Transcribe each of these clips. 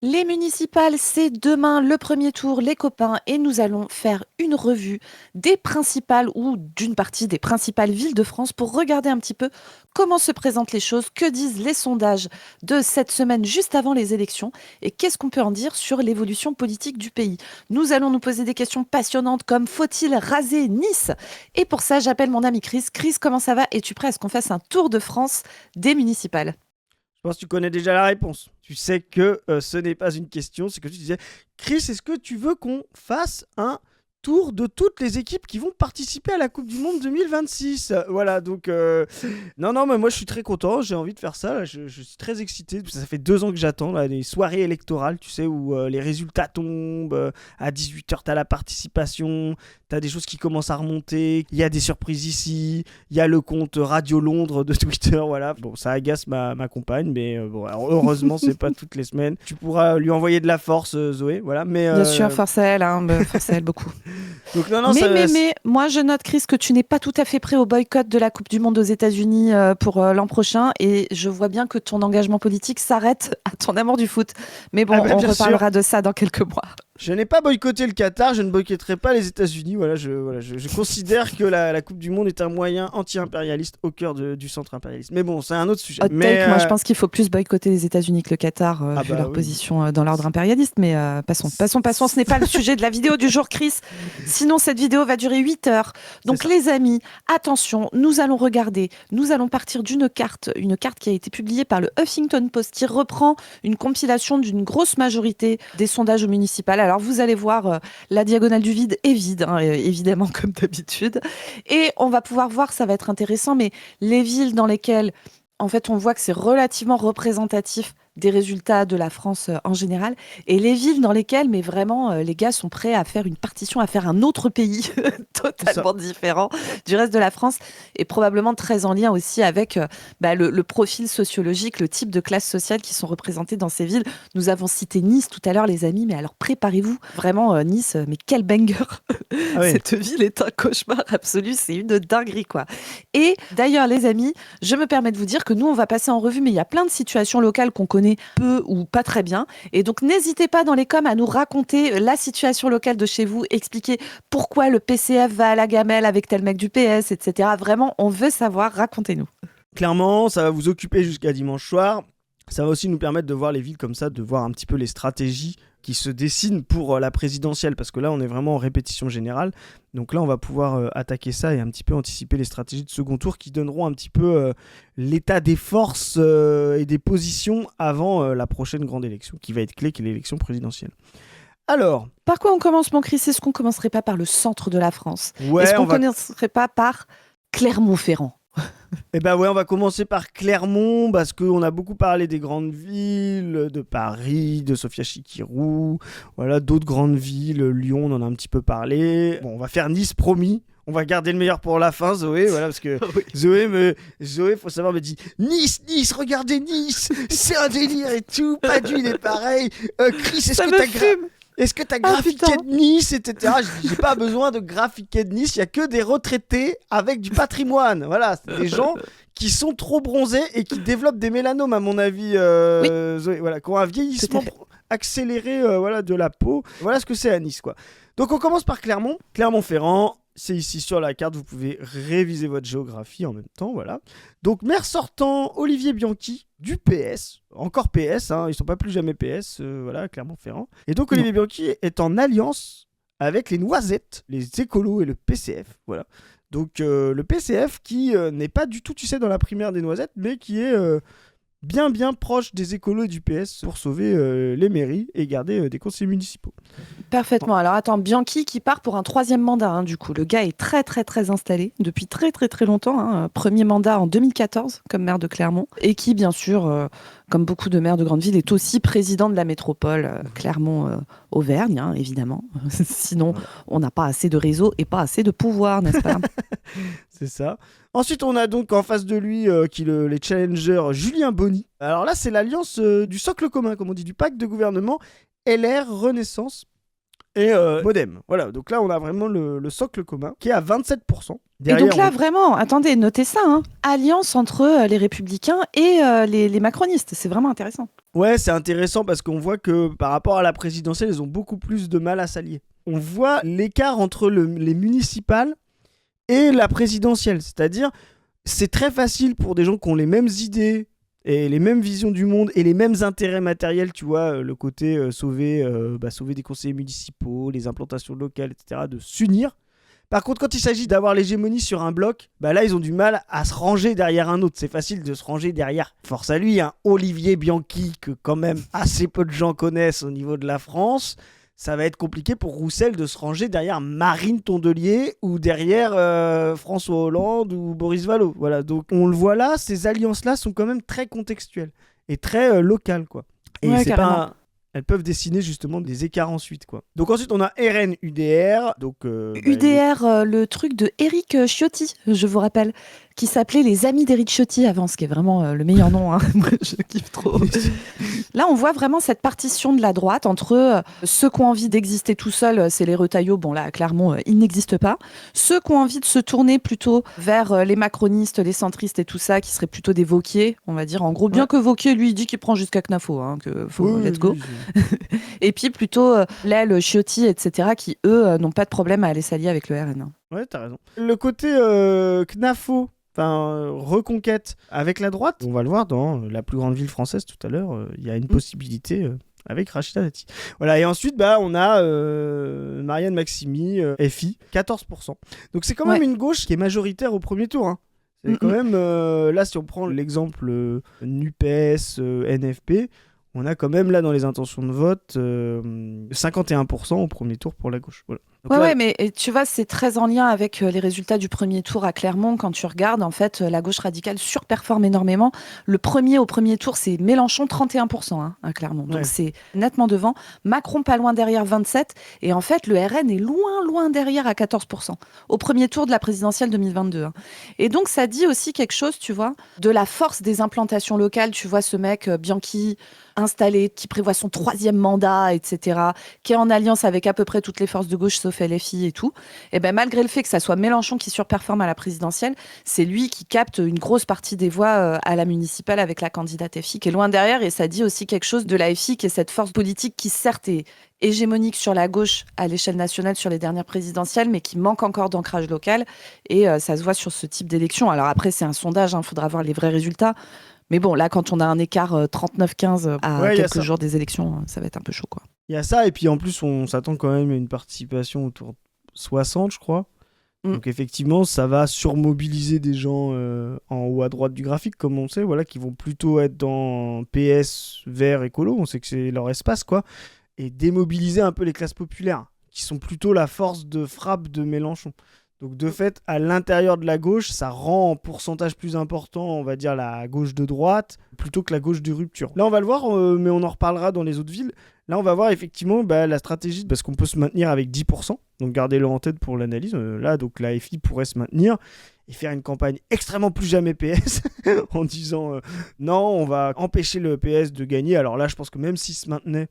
Les municipales, c'est demain le premier tour, les copains, et nous allons faire une revue des principales ou d'une partie des principales villes de France pour regarder un petit peu comment se présentent les choses, que disent les sondages de cette semaine juste avant les élections et qu'est-ce qu'on peut en dire sur l'évolution politique du pays. Nous allons nous poser des questions passionnantes comme faut-il raser Nice? Et pour ça, j'appelle mon ami Chris. Chris, comment ça va? Es-tu prêt à ce qu'on fasse un tour de France des municipales? Je pense que tu connais déjà la réponse. Tu sais que ce n'est pas une question, c'est que tu disais, Chris, est-ce que tu veux qu'on fasse un tour de toutes les équipes qui vont participer à la Coupe du Monde 2026? Voilà, donc non, mais moi je suis très content, j'ai envie de faire ça, là, je suis très excité. Ça fait 2 ans que j'attends là, les soirées électorales, tu sais, où les résultats tombent, à 18h t'as la participation, t'as des choses qui commencent à remonter, il y a des surprises ici, il y a le compte Radio Londres de Twitter, voilà. Bon, ça agace ma compagne, mais bon, alors, heureusement, c'est pas toutes les semaines. Tu pourras lui envoyer de la force, Zoé, voilà. Mais Bien sûr, force à elle, hein, force à elle beaucoup. donc non, Mais, ça. mais, mais, moi, je note, Chris, que tu n'es pas tout à fait prêt au boycott de la Coupe du Monde aux États-Unis pour l'an prochain. Et je vois bien que ton engagement politique s'arrête à ton amour du foot. Mais bon, Ah bah, on bien sûr. reparlera de ça dans quelques mois. Je n'ai pas boycotté le Qatar, je ne boycotterai pas les États-Unis. Je considère que la Coupe du Monde est un moyen anti-impérialiste au cœur du centre impérialiste. Mais bon, c'est un autre sujet. Hot Mais take, moi je pense qu'il faut plus boycotter les États-Unis que le Qatar, ah vu bah leur oui. position dans l'ordre impérialiste. Mais passons, ce n'est pas le sujet de la vidéo du jour, Chris. Sinon, cette vidéo va durer 8 heures. C'est Donc, ça. les amis, attention, nous allons regarder, nous allons partir d'une carte, une carte qui a été publiée par le Huffington Post, qui reprend une compilation d'une grosse majorité des sondages municipaux. Alors, vous allez voir, la diagonale du vide est vide, hein, évidemment, comme d'habitude. Et on va pouvoir voir, ça va être intéressant, mais les villes dans lesquelles en fait, on voit que c'est relativement représentatif des résultats de la France en général. Et les villes dans lesquelles, mais vraiment, les gars sont prêts à faire une partition, à faire un autre pays C'est ça. totalement différent du reste de la France et probablement très en lien aussi avec le profil sociologique, le type de classe sociale qui sont représentées dans ces villes. Nous avons cité Nice tout à l'heure, les amis, mais alors préparez-vous. Vraiment, Nice, mais quel banger! Ah oui. Cette ville est un cauchemar absolu, c'est une dinguerie, quoi. Et d'ailleurs, les amis, je me permets de vous dire que nous, on va passer en revue, mais il y a plein de situations locales qu'on connaît peu ou pas très bien. Et donc, n'hésitez pas dans les coms à nous raconter la situation locale de chez vous, expliquer pourquoi le PCF va à la gamelle avec tel mec du PS, etc. Vraiment, on veut savoir, racontez-nous. Clairement, ça va vous occuper jusqu'à dimanche soir. Ça va aussi nous permettre de voir les villes comme ça, de voir un petit peu les stratégies qui se dessinent pour la présidentielle, parce que là, on est vraiment en répétition générale. Donc là, on va pouvoir attaquer ça et un petit peu anticiper les stratégies de second tour qui donneront un petit peu l'état des forces et des positions avant la prochaine grande élection, qui va être clé, qui est l'élection présidentielle. Alors, Par quoi on commence, mon Chris? Est-ce qu'on commencerait pas par le centre de la France? Est-ce ouais, qu'on commencerait pas par Clermont-Ferrand? on va commencer par Clermont parce qu'on a beaucoup parlé des grandes villes, de Paris, de Sofia Chikirou, voilà, d'autres grandes villes, Lyon, on en a un petit peu parlé. Bon, on va faire Nice, promis. On va garder le meilleur pour la fin, Zoé, voilà, parce que Oui. Zoé, faut savoir, me dit Nice, regardez Nice, c'est un délire et tout, Paduil est pareil. Chris, Ça me fume! est-ce que t'as Ah graphiqué putain! de Nice, etc. J'ai pas besoin de graphiquer de Nice, il y a que des retraités avec du patrimoine. Voilà, c'est des gens qui sont trop bronzés et qui développent des mélanomes, à mon avis, Oui, Zoé, voilà, qui ont un tout à vieillissement fait. accéléré voilà, de la peau. Voilà ce que c'est à Nice, quoi. Donc on commence par Clermont. Clermont-Ferrand, c'est ici sur la carte, vous pouvez réviser votre géographie en même temps, voilà. Donc maire sortant, Olivier Bianchi, du PS, encore PS, hein, ils sont pas plus jamais PS, voilà, Clermont-Ferrand. Et donc Non. Olivier Bianchi est en alliance avec les Noisettes, les écolos et le PCF, voilà. Donc le PCF qui n'est pas du tout, tu sais, dans la primaire des Noisettes, mais qui est bien proche des écolos et du PS pour sauver les mairies et garder des conseillers municipaux. Parfaitement. Alors attends, Bianchi qui part pour un troisième mandat, hein, du coup. Le gars est très très très installé depuis très très très longtemps, hein. Premier mandat en 2014 comme maire de Clermont et qui, bien sûr, comme beaucoup de maires de grandes villes, est aussi président de la métropole Clermont-Auvergne, hein, évidemment. Sinon, Voilà. on n'a pas assez de réseau et pas assez de pouvoir, n'est-ce pas? C'est ça. Ensuite, on a donc en face de lui les challengers Julien Bonny. Alors là, c'est l'alliance du socle commun, comme on dit, du pacte de gouvernement LR Renaissance. et Modem. Voilà, donc là on a vraiment le socle commun qui est à 27%. Et donc là, vraiment, attendez, notez ça, hein, alliance entre les Républicains et les macronistes. C'est vraiment intéressant. Ouais, c'est intéressant parce qu'on voit que par rapport à la présidentielle, ils ont beaucoup plus de mal à s'allier. On voit l'écart entre les municipales et la présidentielle. C'est-à-dire, c'est très facile pour des gens qui ont les mêmes idées et les mêmes visions du monde et les mêmes intérêts matériels, tu vois, le côté sauver des conseillers municipaux, les implantations locales, etc., de s'unir. Par contre, quand il s'agit d'avoir l'hégémonie sur un bloc, là, ils ont du mal à se ranger derrière un autre. C'est facile de se ranger derrière, force à lui, Olivier Bianchi, que quand même assez peu de gens connaissent au niveau de la France. Ça va être compliqué pour Roussel de se ranger derrière Marine Tondelier ou derrière François Hollande ou Boris Vallaud. Voilà, donc on le voit là, ces alliances-là sont quand même très contextuelles et très locales, quoi. Et ouais, c'est pas... Elles peuvent dessiner justement des écarts ensuite, quoi. Donc ensuite on a RN UDR. Donc, UDR, le truc de Éric Ciotti, je vous rappelle, qui s'appelait les Amis d'Éric Ciotti avant, ce qui est vraiment le meilleur nom. Hein. Moi, je kiffe trop. Là, on voit vraiment cette partition de la droite entre ceux qui ont envie d'exister tout seuls, c'est les Retailleau. Bon, là, clairement, ils n'existent pas. Ceux qui ont envie de se tourner plutôt vers les macronistes, les centristes et tout ça, qui seraient plutôt des Wauquiez, on va dire. En gros, bien que Wauquiez, lui, il dit qu'il prend jusqu'à Knafo, que faut let's go. Et puis plutôt l'aile Ciotti, etc., qui, eux, n'ont pas de problème à aller s'allier avec le RN. Ouais, t'as raison. Le côté Knafo, reconquête avec la droite, on va le voir dans la plus grande ville française tout à l'heure, il y a une possibilité avec Rachida Dati. Voilà, et ensuite, on a Marianne Maximi, FI, 14%. Donc c'est quand même une gauche qui est majoritaire au premier tour, hein. C'est quand même, là, si on prend l'exemple NUPES, NFP, on a quand même là dans les intentions de vote 51% au premier tour pour la gauche. Voilà. Ouais, mais tu vois, c'est très en lien avec les résultats du premier tour à Clermont. Quand tu regardes, en fait, la gauche radicale surperforme énormément. Le premier au premier tour, c'est Mélenchon, 31% à Clermont. Donc c'est nettement devant. Macron pas loin derrière, 27%. Et en fait, le RN est loin, loin derrière à 14% au premier tour de la présidentielle 2022. Et donc, ça dit aussi quelque chose, tu vois, de la force des implantations locales. Tu vois, ce mec, Bianchi, installé, qui prévoit son 3e mandat, etc., qui est en alliance avec à peu près toutes les forces de gauche, sauf LFI et tout, et malgré le fait que ça soit Mélenchon qui surperforme à la présidentielle, c'est lui qui capte une grosse partie des voix à la municipale avec la candidate FI qui est loin derrière, et ça dit aussi quelque chose de la FI qui est cette force politique qui certes est hégémonique sur la gauche à l'échelle nationale sur les dernières présidentielles, mais qui manque encore d'ancrage local, et ça se voit sur ce type d'élection. Alors après, c'est un sondage, faudra voir les vrais résultats. Mais bon, là, quand on a un écart 39-15 à quelques jours des élections, ça va être un peu chaud, quoi. Il y a ça, et puis en plus, on s'attend quand même à une participation autour de 60, je crois. Donc effectivement, ça va surmobiliser des gens en haut à droite du graphique, comme on sait, qui vont plutôt être dans PS, vert, écolo, on sait que c'est leur espace, quoi. Et démobiliser un peu les classes populaires, qui sont plutôt la force de frappe de Mélenchon. Donc de fait, à l'intérieur de la gauche, ça rend en pourcentage plus important, on va dire, la gauche de droite, plutôt que la gauche de rupture. Là, on va le voir, mais on en reparlera dans les autres villes. Là, on va voir effectivement la stratégie, parce qu'on peut se maintenir avec 10%, donc gardez-le en tête pour l'analyse. Là, donc la FI pourrait se maintenir et faire une campagne extrêmement plus jamais PS, en disant non, on va empêcher le PS de gagner. Alors là, je pense que même s'il se maintenait,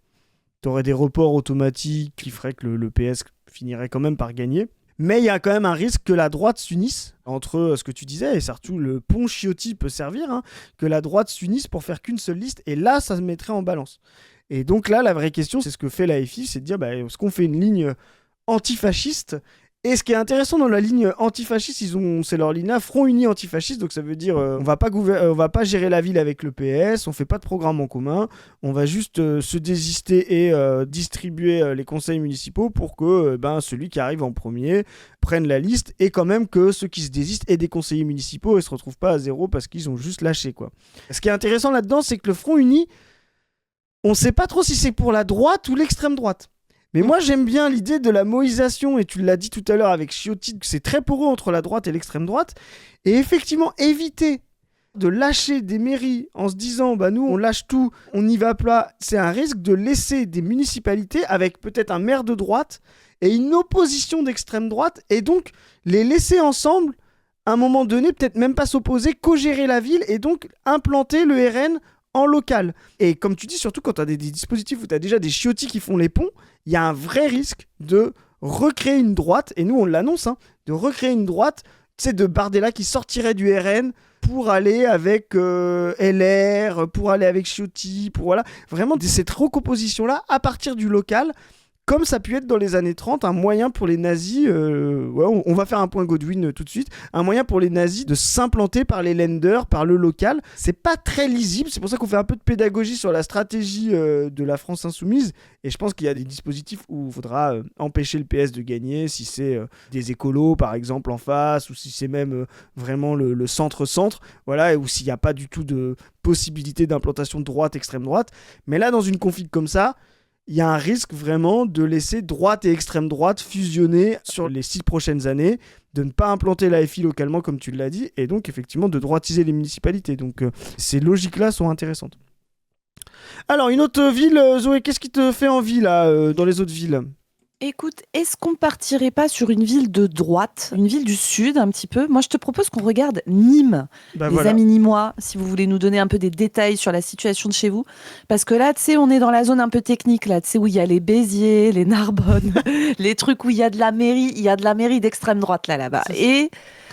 t'aurais des reports automatiques qui feraient que le PS finirait quand même par gagner. Mais il y a quand même un risque que la droite s'unisse entre ce que tu disais, et surtout le pont Ciotti peut servir, que la droite s'unisse pour faire qu'une seule liste, et là, ça se mettrait en balance. Et donc là, la vraie question, c'est ce que fait la FI, c'est de dire, est-ce qu'on fait une ligne antifasciste ? Et ce qui est intéressant dans la ligne antifasciste, c'est leur ligne Front Uni Antifasciste, donc ça veut dire on va pas gérer la ville avec le PS, on fait pas de programme en commun, on va juste se désister et distribuer les conseils municipaux pour que celui qui arrive en premier prenne la liste, et quand même que ceux qui se désistent aient des conseillers municipaux et se retrouvent pas à zéro parce qu'ils ont juste lâché, quoi. Ce qui est intéressant là-dedans, c'est que le Front Uni, on sait pas trop si c'est pour la droite ou l'extrême droite. Mais moi, j'aime bien l'idée de la moïsation, et tu l'as dit tout à l'heure avec Ciotti, que c'est très poreux entre la droite et l'extrême droite. Et effectivement, éviter de lâcher des mairies en se disant, nous, on lâche tout, on y va plat, c'est un risque de laisser des municipalités avec peut-être un maire de droite et une opposition d'extrême droite, et donc les laisser ensemble, à un moment donné, peut-être même pas s'opposer, co-gérer la ville, et donc implanter le RN en local. Et comme tu dis, surtout quand tu as des dispositifs où tu as déjà des chiotis qui font les ponts, il y a un vrai risque de recréer une droite, et nous on l'annonce, de recréer une droite, de Bardella qui sortirait du RN pour aller avec LR, pour aller avec Ciotti, pour voilà, vraiment cette recomposition-là à partir du local, comme ça a pu être dans les années 30, un moyen pour les nazis, on va faire un point Godwin tout de suite, un moyen pour les nazis de s'implanter par les Länder, par le local. C'est pas très lisible, c'est pour ça qu'on fait un peu de pédagogie sur la stratégie de la France insoumise, et je pense qu'il y a des dispositifs où il faudra empêcher le PS de gagner, si c'est des écolos par exemple en face, ou si c'est même vraiment le centre-centre, voilà, ou s'il n'y a pas du tout de possibilité d'implantation de droite, extrême droite. Mais là, dans une config comme ça, il y a un risque vraiment de laisser droite et extrême droite fusionner sur les 6 prochaines années, de ne pas implanter la FI localement comme tu l'as dit, et donc effectivement de droitiser les municipalités. Donc ces logiques-là sont intéressantes. Alors, une autre ville, Zoé, qu'est-ce qui te fait envie là, dans les autres villes ? Écoute, est-ce qu'on partirait pas sur une ville de droite, une ville du sud un petit peu ? Moi, je te propose qu'on regarde Nîmes, les amis nîmois, si vous voulez nous donner un peu des détails sur la situation de chez vous. Parce que là, tu sais, on est dans la zone un peu technique, là, tu sais, où il y a les Béziers, les Narbonne, les trucs où il y a de la mairie d'extrême droite là-bas. Et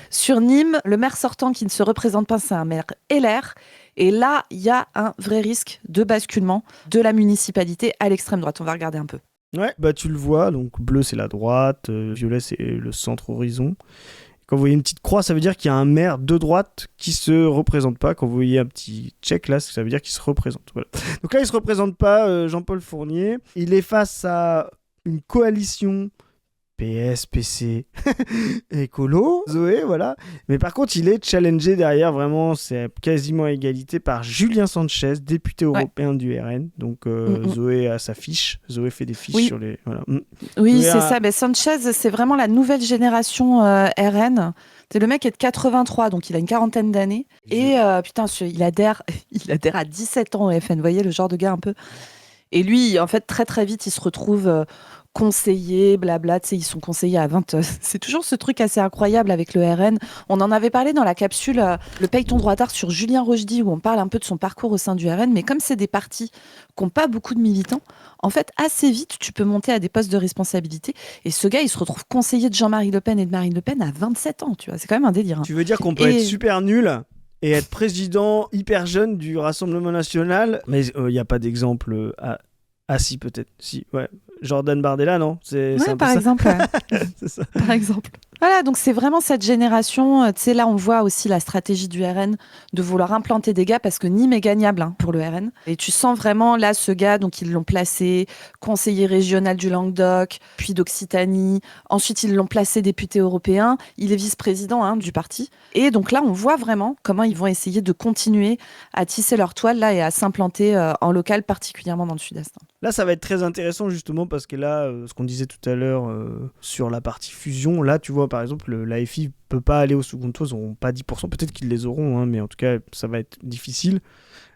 sur Nîmes, le maire sortant qui ne se représente pas, c'est un maire LR. Et là, il y a un vrai risque de basculement de la municipalité à l'extrême droite. On va regarder un peu. Ouais, bah tu le vois, donc bleu c'est la droite, violet c'est le centre horizon. Quand vous voyez une petite croix, ça veut dire qu'il y a un maire de droite qui se représente pas. Quand vous voyez un petit check là, ça veut dire qu'il se représente. Voilà. Donc là, il se représente pas, Jean-Paul Fournier. Il est face à une coalition PS, PC, écolo, Zoé, voilà. Mais par contre, il est challengé derrière, vraiment, c'est quasiment à égalité par Julien Sanchez, député européen du RN. Donc Zoé a sa fiche, Zoé fait des fiches sur les... Voilà. Oui, Zoé c'est ça. Ben, Sanchez, c'est vraiment la nouvelle génération RN. C'est le mec est de 83, donc il a une quarantaine d'années. Et putain, il adhère à 17 ans au FN, vous voyez, le genre de gars un peu... Et lui, en fait, très très vite, il se retrouve... conseillers, blabla, tu sais, ils sont conseillers à 20. C'est toujours ce truc assez incroyable avec le RN. On en avait parlé dans la capsule Le Paye ton droitard sur Julien Rochdy, où on parle un peu de son parcours au sein du RN, mais comme c'est des partis qui n'ont pas beaucoup de militants, en fait, assez vite, tu peux monter à des postes de responsabilité. Et ce gars, il se retrouve conseiller de Jean-Marie Le Pen et de Marine Le Pen à 27 ans, tu vois. C'est quand même un délire. Tu veux dire qu'on peut être super nul et être président hyper jeune du Rassemblement National, mais il n'y a pas d'exemple Ah si, peut-être. Si, ouais. Jordan Bardella, non ? C'est par exemple. C'est ça. Par exemple. Voilà, donc c'est vraiment cette génération. Tu sais, là, on voit aussi la stratégie du RN de vouloir implanter des gars parce que Nîmes est gagnable pour le RN. Et tu sens vraiment, là, ce gars, donc ils l'ont placé conseiller régional du Languedoc, puis d'Occitanie. Ensuite, ils l'ont placé député européen. Il est vice-président du parti. Et donc là, on voit vraiment comment ils vont essayer de continuer à tisser leur toile là et à s'implanter en local, particulièrement dans le sud-est. Là, ça va être très intéressant justement parce que là, ce qu'on disait tout à l'heure sur la partie fusion, là, tu vois, par exemple, l'AFI peut pas aller au second tour, ils n'auront pas 10%, peut-être qu'ils les auront, mais en tout cas, ça va être difficile.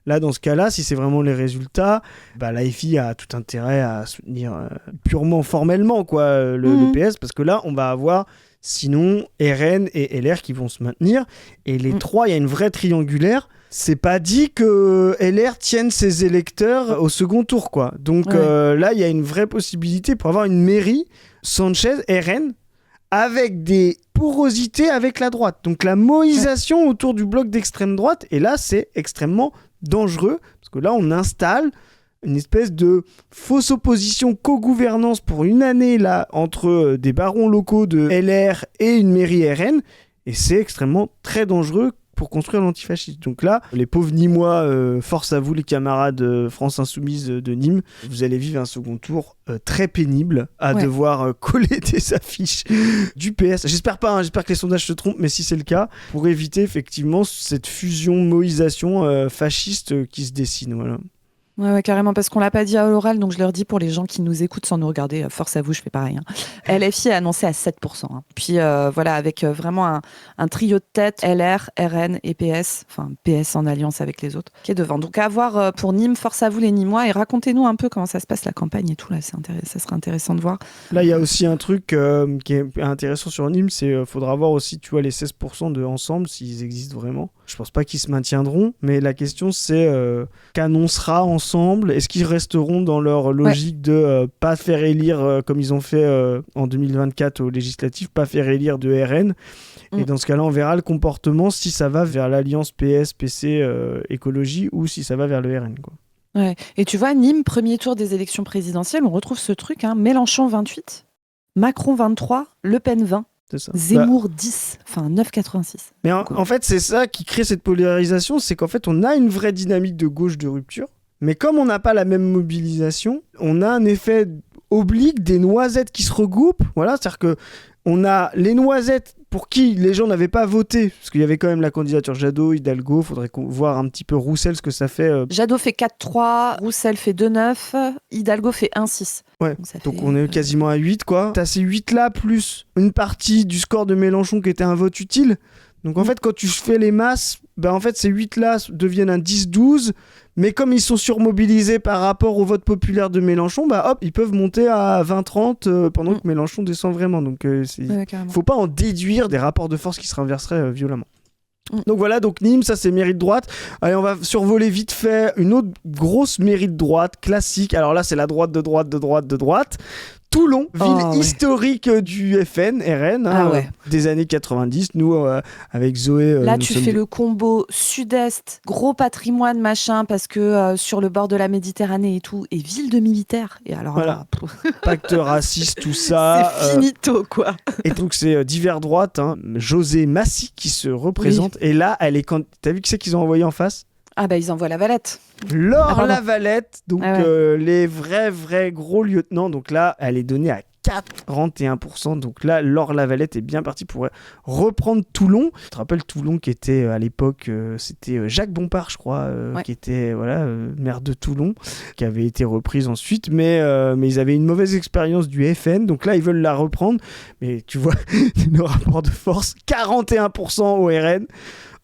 Là, dans ce cas-là, si c'est vraiment les résultats, l'AFI a tout intérêt à soutenir purement formellement le PS, parce que là, on va avoir sinon RN et LR qui vont se maintenir, et les trois, il y a une vraie triangulaire. C'est pas dit que LR tienne ses électeurs au second tour, quoi. Donc là, il y a une vraie possibilité pour avoir une mairie Sanchez RN avec des porosités avec la droite. Donc la moïsation autour du bloc d'extrême droite, et là, c'est extrêmement dangereux, parce que là, on installe une espèce de fausse opposition co-gouvernance pour une année là entre des barons locaux de LR et une mairie RN, et c'est extrêmement très dangereux pour construire l'antifascisme. Donc là, les pauvres Nîmois, force à vous les camarades France Insoumise de Nîmes, vous allez vivre un second tour très pénible à devoir coller des affiches du PS. J'espère pas, j'espère que les sondages se trompent, mais si c'est le cas, pour éviter effectivement cette fusion moïsation fasciste qui se dessine. Voilà. Ouais, carrément, parce qu'on l'a pas dit à l'oral, donc je leur dis pour les gens qui nous écoutent sans nous regarder, force à vous, je fais pareil. LFI a annoncé à 7%. Puis voilà, avec vraiment un trio de tête, LR, RN et PS, enfin PS en alliance avec les autres, qui est devant. Donc à voir pour Nîmes, force à vous les Nîmois, et racontez-nous un peu comment ça se passe la campagne et tout, là, ça serait intéressant de voir. Là, il y a aussi un truc qui est intéressant sur Nîmes, c'est faudra voir aussi, tu vois, les 16% de Ensemble, s'ils existent vraiment. Je pense pas qu'ils se maintiendront, mais la question c'est qu'annoncera Ensemble. Est-ce qu'ils resteront dans leur logique de pas faire élire comme ils ont fait en 2024 aux législatives, pas faire élire de RN. Et dans ce cas-là, on verra le comportement si ça va vers l'alliance PS, PC, écologie ou si ça va vers le RN, quoi. Ouais. Et tu vois, Nîmes, premier tour des élections présidentielles, on retrouve ce truc, Mélenchon 28, Macron 23, Le Pen 20. Ça. Zemmour 10, enfin 9,86. Mais en fait, c'est ça qui crée cette polarisation, c'est qu'en fait, on a une vraie dynamique de gauche de rupture, mais comme on n'a pas la même mobilisation, on a un effet oblique des noisettes qui se regroupent. Voilà, c'est-à-dire que on a les noisettes pour qui les gens n'avaient pas voté, parce qu'il y avait quand même la candidature Jadot, Hidalgo, faudrait voir un petit peu Roussel ce que ça fait. Jadot fait 4,3, Roussel fait 2,9, Hidalgo fait 1,6. Ouais, donc on est quasiment à 8, quoi. T'as ces 8-là, plus une partie du score de Mélenchon qui était un vote utile. Donc en fait, quand tu fais les masses, en fait, ces 8-là deviennent un 10-12, mais comme ils sont surmobilisés par rapport au vote populaire de Mélenchon, hop, ils peuvent monter à 20-30 pendant que Mélenchon descend vraiment. Donc faut pas en déduire des rapports de force qui se renverseraient violemment. Donc voilà, donc Nîmes, ça c'est mairie de droite. Allez, on va survoler vite fait une autre grosse mairie de droite, classique. Alors là, c'est la droite de droite de droite de droite. Toulon, ville historique du FN, RN, des années 90. Nous, avec Zoé... Là, tu fais le combo sud-est, gros patrimoine, machin, parce que sur le bord de la Méditerranée et tout, et ville de militaires. Et alors voilà. Pacte raciste, tout ça. C'est finito, quoi. Et donc, c'est d'hiver droite, José Massy qui se représente. Oui. Et là, elle est... T'as vu qui c'est qu'ils ont envoyé en face ? Ah ils envoient la Valette. Laure Lavalette, donc les vrais gros lieutenants. Donc là, elle est donnée à 41%. Donc là, Laure Lavalette est bien partie pour reprendre Toulon. Tu te rappelles Toulon qui était à l'époque, c'était Jacques Bompard, je crois, qui était maire de Toulon, qui avait été reprise ensuite. Mais ils avaient une mauvaise expérience du FN. Donc là, ils veulent la reprendre. Mais tu vois, le rapport de force, 41% au RN.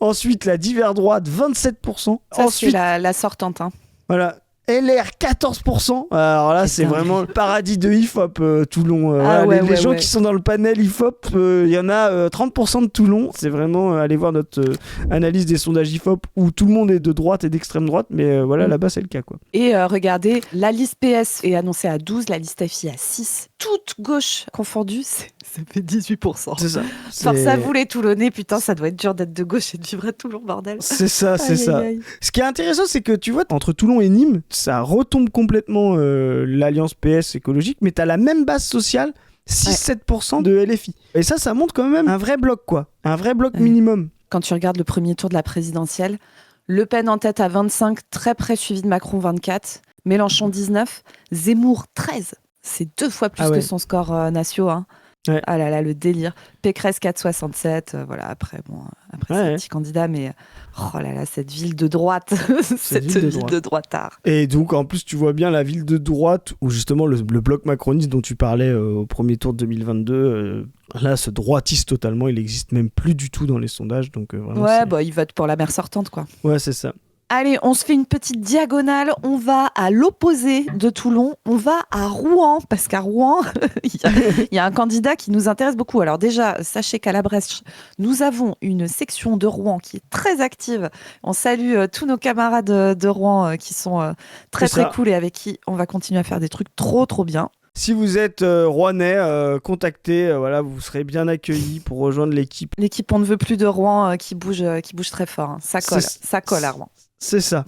Ensuite, la d'hiver droite, 27%. Ça, ensuite, c'est la sortante. Voilà. LR, 14%. Alors là, c'est vraiment le paradis de IFOP, Toulon. Les gens qui sont dans le panel IFOP, il y en a 30% de Toulon. C'est vraiment, allez voir notre analyse des sondages IFOP où tout le monde est de droite et d'extrême droite. Mais là-bas, c'est le cas, quoi. Et regardez, la liste PS est annoncée à 12, la liste FI à 6. Toute gauche confondue, ça fait 18%. C'est ça. Force à vous les Toulonnais, putain, ça doit être dur d'être de gauche et de vivre à Toulon, bordel. C'est ça. Ce qui est intéressant, c'est que tu vois, entre Toulon et Nîmes, ça retombe complètement l'alliance PS écologique, mais t'as la même base sociale, 6-7% de LFI. Et ça montre quand même un vrai bloc, quoi. Un vrai bloc minimum. Quand tu regardes le premier tour de la présidentielle, Le Pen en tête à 25, très près suivi de Macron 24, Mélenchon 19, Zemmour 13. C'est 2 fois plus que son score national. Ouais. Ah là là, le délire. Pécresse 4,67. Voilà, après c'est petit candidat, mais oh là là, cette ville de droite. Cette ville de droitard. Et donc, en plus, tu vois bien la ville de droite, où justement le bloc macroniste dont tu parlais au premier tour de 2022, là, se droitise totalement. Il n'existe même plus du tout dans les sondages. Donc, vraiment, il vote pour la maire sortante, quoi. Ouais, c'est ça. Allez, on se fait une petite diagonale. On va à l'opposé de Toulon. On va à Rouen, parce qu'à Rouen, il y a un candidat qui nous intéresse beaucoup. Alors déjà, sachez qu'à la Brèche, nous avons une section de Rouen qui est très active. On salue tous nos camarades de Rouen qui sont très cool et avec qui on va continuer à faire des trucs trop bien. Si vous êtes Rouennais, contactez, vous serez bien accueillis pour rejoindre l'équipe. L'équipe On ne veut plus de Rouen qui bouge très fort. Hein. Ça colle à Rouen. C'est ça.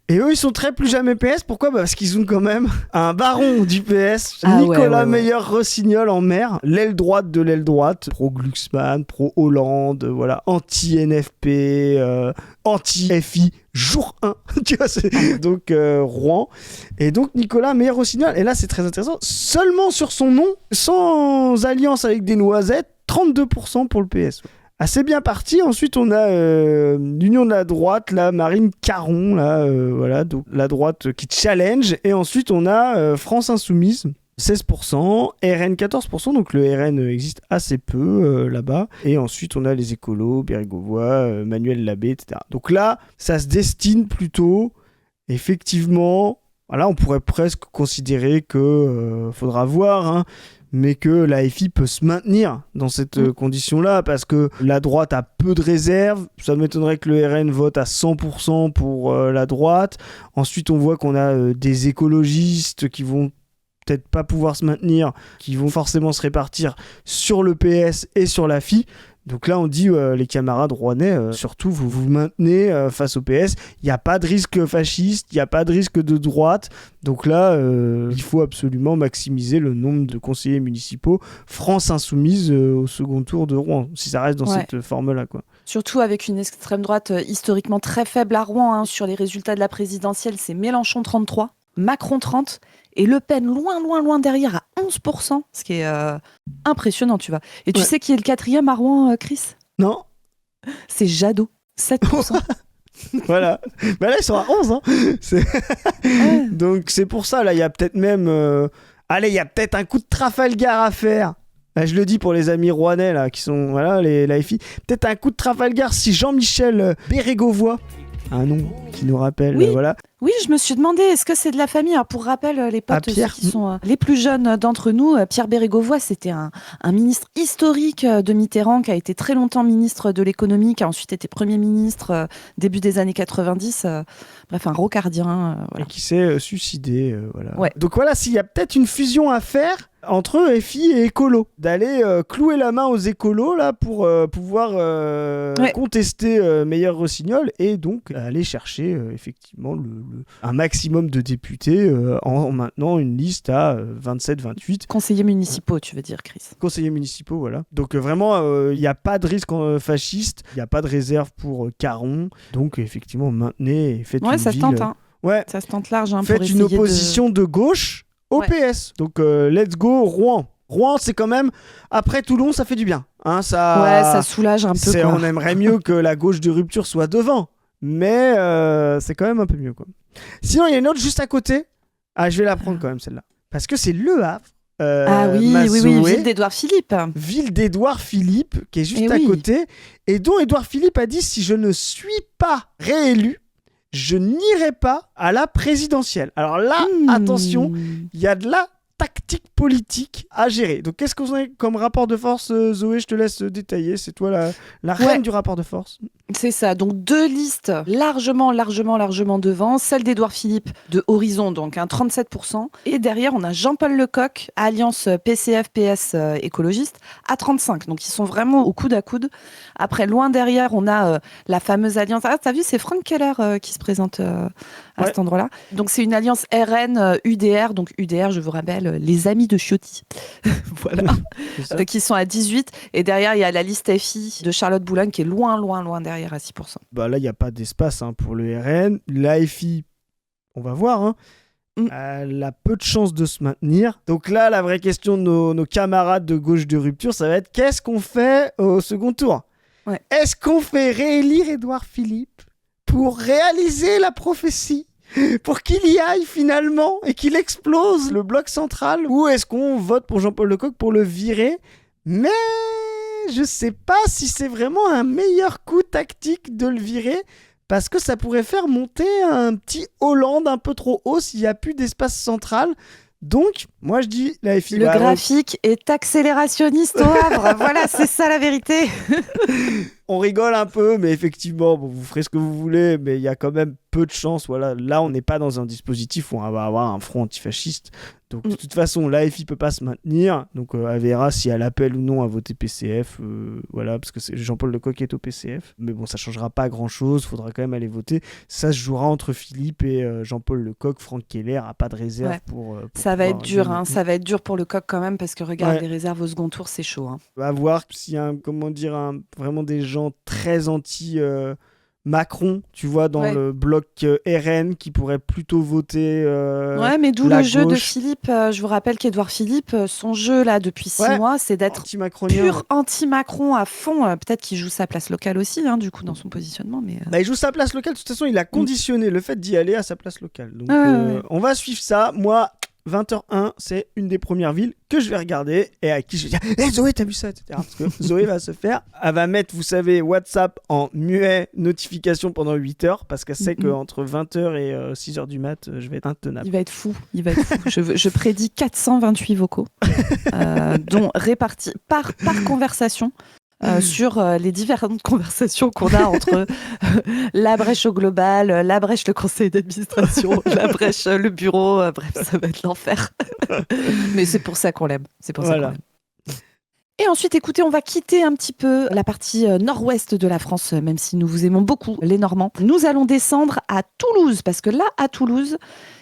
Et eux, ils sont très plus jamais PS. Pourquoi ? Parce qu'ils ont quand même un baron du PS, Nicolas Meyer-Rossignol en maire, l'aile droite de l'aile droite, pro-Glucksmann, pro-Hollande, anti-NFP, anti-FI, jour 1. Tu vois, donc Rouen. Et donc Nicolas Meyer-Rossignol, et là c'est très intéressant, seulement sur son nom, sans alliance avec des noisettes, 32% pour le PS. assez bien parti. Ensuite, on a l'Union de la droite, la Marine Caron, là, voilà, donc la droite qui challenge. Et ensuite, on a France Insoumise, 16%, RN 14%, donc le RN existe assez peu là-bas. Et ensuite, on a les écolos, Bérégovoy, Manuel Labbé, etc. Donc là, ça se destine plutôt, effectivement, voilà, on pourrait presque considérer que faudra voir, hein, mais que la FI peut se maintenir dans cette condition-là, parce que la droite a peu de réserves. Ça m'étonnerait que le RN vote à 100% pour la droite. Ensuite, on voit qu'on a des écologistes qui vont peut-être pas pouvoir se maintenir, qui vont forcément se répartir sur le PS et sur la FI. Donc là, on dit, les camarades rouennais, surtout, vous vous maintenez face au PS. Il n'y a pas de risque fasciste, il n'y a pas de risque de droite. Donc là, il faut absolument maximiser le nombre de conseillers municipaux France Insoumise au second tour de Rouen, si ça reste dans cette forme-là, quoi. Surtout avec une extrême droite historiquement très faible à Rouen, hein. Sur les résultats de la présidentielle, c'est Mélenchon 33, Macron 30 et Le Pen loin derrière à 11%, ce qui est impressionnant, tu vois. Et tu sais qui est le 4e à Rouen, Chris ? Non. C'est Jadot, 7%. Voilà. Bah là, ils sont à 11. Hein. Donc c'est pour ça, là, il y a peut-être même... Allez, il y a peut-être un coup de Trafalgar à faire. Là, je le dis pour les amis rouennais, là, qui sont... Voilà, la FI. Peut-être un coup de Trafalgar si Jean-Michel Bérégovoy, un nom qui nous rappelle, voilà. Oui, je me suis demandé, est-ce que c'est de la famille ? Alors, pour rappel, les potes ceux qui sont les plus jeunes d'entre nous, Pierre Bérégovoy, c'était un ministre historique de Mitterrand, qui a été très longtemps ministre de l'économie, qui a ensuite été Premier ministre début des années 90. Bref, un rocardien. Voilà. Et qui s'est suicidé. Voilà. Ouais. Donc voilà, s'il y a peut-être une fusion à faire entre FI et écolo, d'aller clouer la main aux écolos là, pour pouvoir contester Meyer Rossignol et donc aller chercher effectivement un maximum de députés en maintenant une liste à 27-28. Conseillers municipaux, tu veux dire, Chris ? Conseillers municipaux, voilà. Donc vraiment, il n'y a pas de risque fasciste, il n'y a pas de réserve pour Caron. Donc effectivement, maintenez et faites une ça ville... se tente, hein. Ouais. Ça se tente large. Hein, faites une opposition de gauche au PS. Donc let's go Rouen. Rouen, c'est quand même, après Toulon, ça fait du bien. Hein, ça soulage un peu. On aimerait mieux que la gauche de rupture soit devant. Mais c'est quand même un peu mieux, quoi. Sinon, il y a une autre juste à côté. Ah, je vais la prendre quand même, celle-là. Parce que c'est Le Havre. oui, ville d'Édouard Philippe. Ville d'Édouard Philippe, qui est juste à côté. Et dont Édouard Philippe a dit, si je ne suis pas réélu, je n'irai pas à la présidentielle. Alors là, attention, il y a de la tactique politique à gérer. Donc qu'est-ce qu'on a comme rapport de force, Zoé? Je te laisse détailler. C'est toi la reine du rapport de force. C'est ça. Donc 2 listes largement devant. Celle d'Édouard Philippe de Horizon, donc 37%. Et derrière, on a Jean-Paul Lecoq, Alliance PCF-PS écologiste, à 35%. Donc ils sont vraiment au coude à coude. Après, loin derrière, on a la fameuse alliance. Ah, t'as vu, c'est Franck Keller qui se présente à cet endroit-là. Donc c'est une alliance RN-UDR. Donc UDR, je vous rappelle, les amis de Ciotti. Voilà. Qui sont à 18%. Et derrière, il y a la liste FI de Charlotte Boulogne qui est loin derrière à 6%. Bah là, il n'y a pas d'espace pour le RN. La FI, on va voir, hein. Elle a peu de chances de se maintenir. Donc là, la vraie question de nos camarades de gauche de rupture, ça va être qu'est-ce qu'on fait au second tour ? Est-ce qu'on fait réélire Édouard Philippe pour réaliser la prophétie ? Pour qu'il y aille finalement et qu'il explose le bloc central ? Ou est-ce qu'on vote pour Jean-Paul Lecoq pour le virer ? Mais je sais pas si c'est vraiment un meilleur coup tactique de le virer, parce que ça pourrait faire monter un petit Hollande un peu trop haut s'il n'y a plus d'espace central. Donc, moi je dis la FI... Le graphique est accélérationniste au Havre. Voilà, c'est ça la vérité. On rigole un peu, mais effectivement, vous ferez ce que vous voulez, mais il y a quand même peu de chance. Voilà. Là, on n'est pas dans un dispositif où on va avoir un front antifasciste. Donc, de toute façon, l'AFI ne peut pas se maintenir. Donc, elle verra si elle appelle ou non à voter PCF. Voilà, parce que c'est Jean-Paul Lecoq qui est au PCF. Mais bon, ça ne changera pas grand-chose. Il faudra quand même aller voter. Ça se jouera entre Philippe et Jean-Paul Lecoq. Franck Keller n'a pas de réserve pour ça va être dur. Hein. Ça va être dur pour Lecoq quand même, parce que regarde, les réserves au second tour, c'est chaud. Hein. On va voir s'il y a vraiment des gens très Macron, tu vois, dans le bloc RN qui pourrait plutôt voter ouais, mais d'où la le jeu de gauche. Philippe. Je vous rappelle qu'Édouard Philippe, son jeu là depuis 6 mois, c'est d'être anti-macronien. pur anti-Macron à fond. Peut-être qu'il joue sa place locale aussi, du coup, dans son positionnement. Mais il joue sa place locale. De toute façon, il a conditionné le fait d'y aller à sa place locale. Donc, on va suivre ça. Moi, 20h01, c'est une des premières villes que je vais regarder et à qui je vais dire Zoé, t'as vu ça, etc. Parce que Zoé va se faire, elle va mettre, vous savez, WhatsApp en muet notification pendant 8 heures parce qu'elle sait qu'entre 20h et 6h du mat, je vais être intenable. Il va être fou. Je prédis 428 vocaux, dont répartis par conversation. Sur les différentes conversations qu'on a entre la brèche au global, la brèche le conseil d'administration, la brèche le bureau, bref, ça va être l'enfer. Mais c'est pour ça qu'on l'aime. Et ensuite, écoutez, on va quitter un petit peu la partie nord-ouest de la France, même si nous vous aimons beaucoup, les Normands. Nous allons descendre à Toulouse, parce que là, à Toulouse,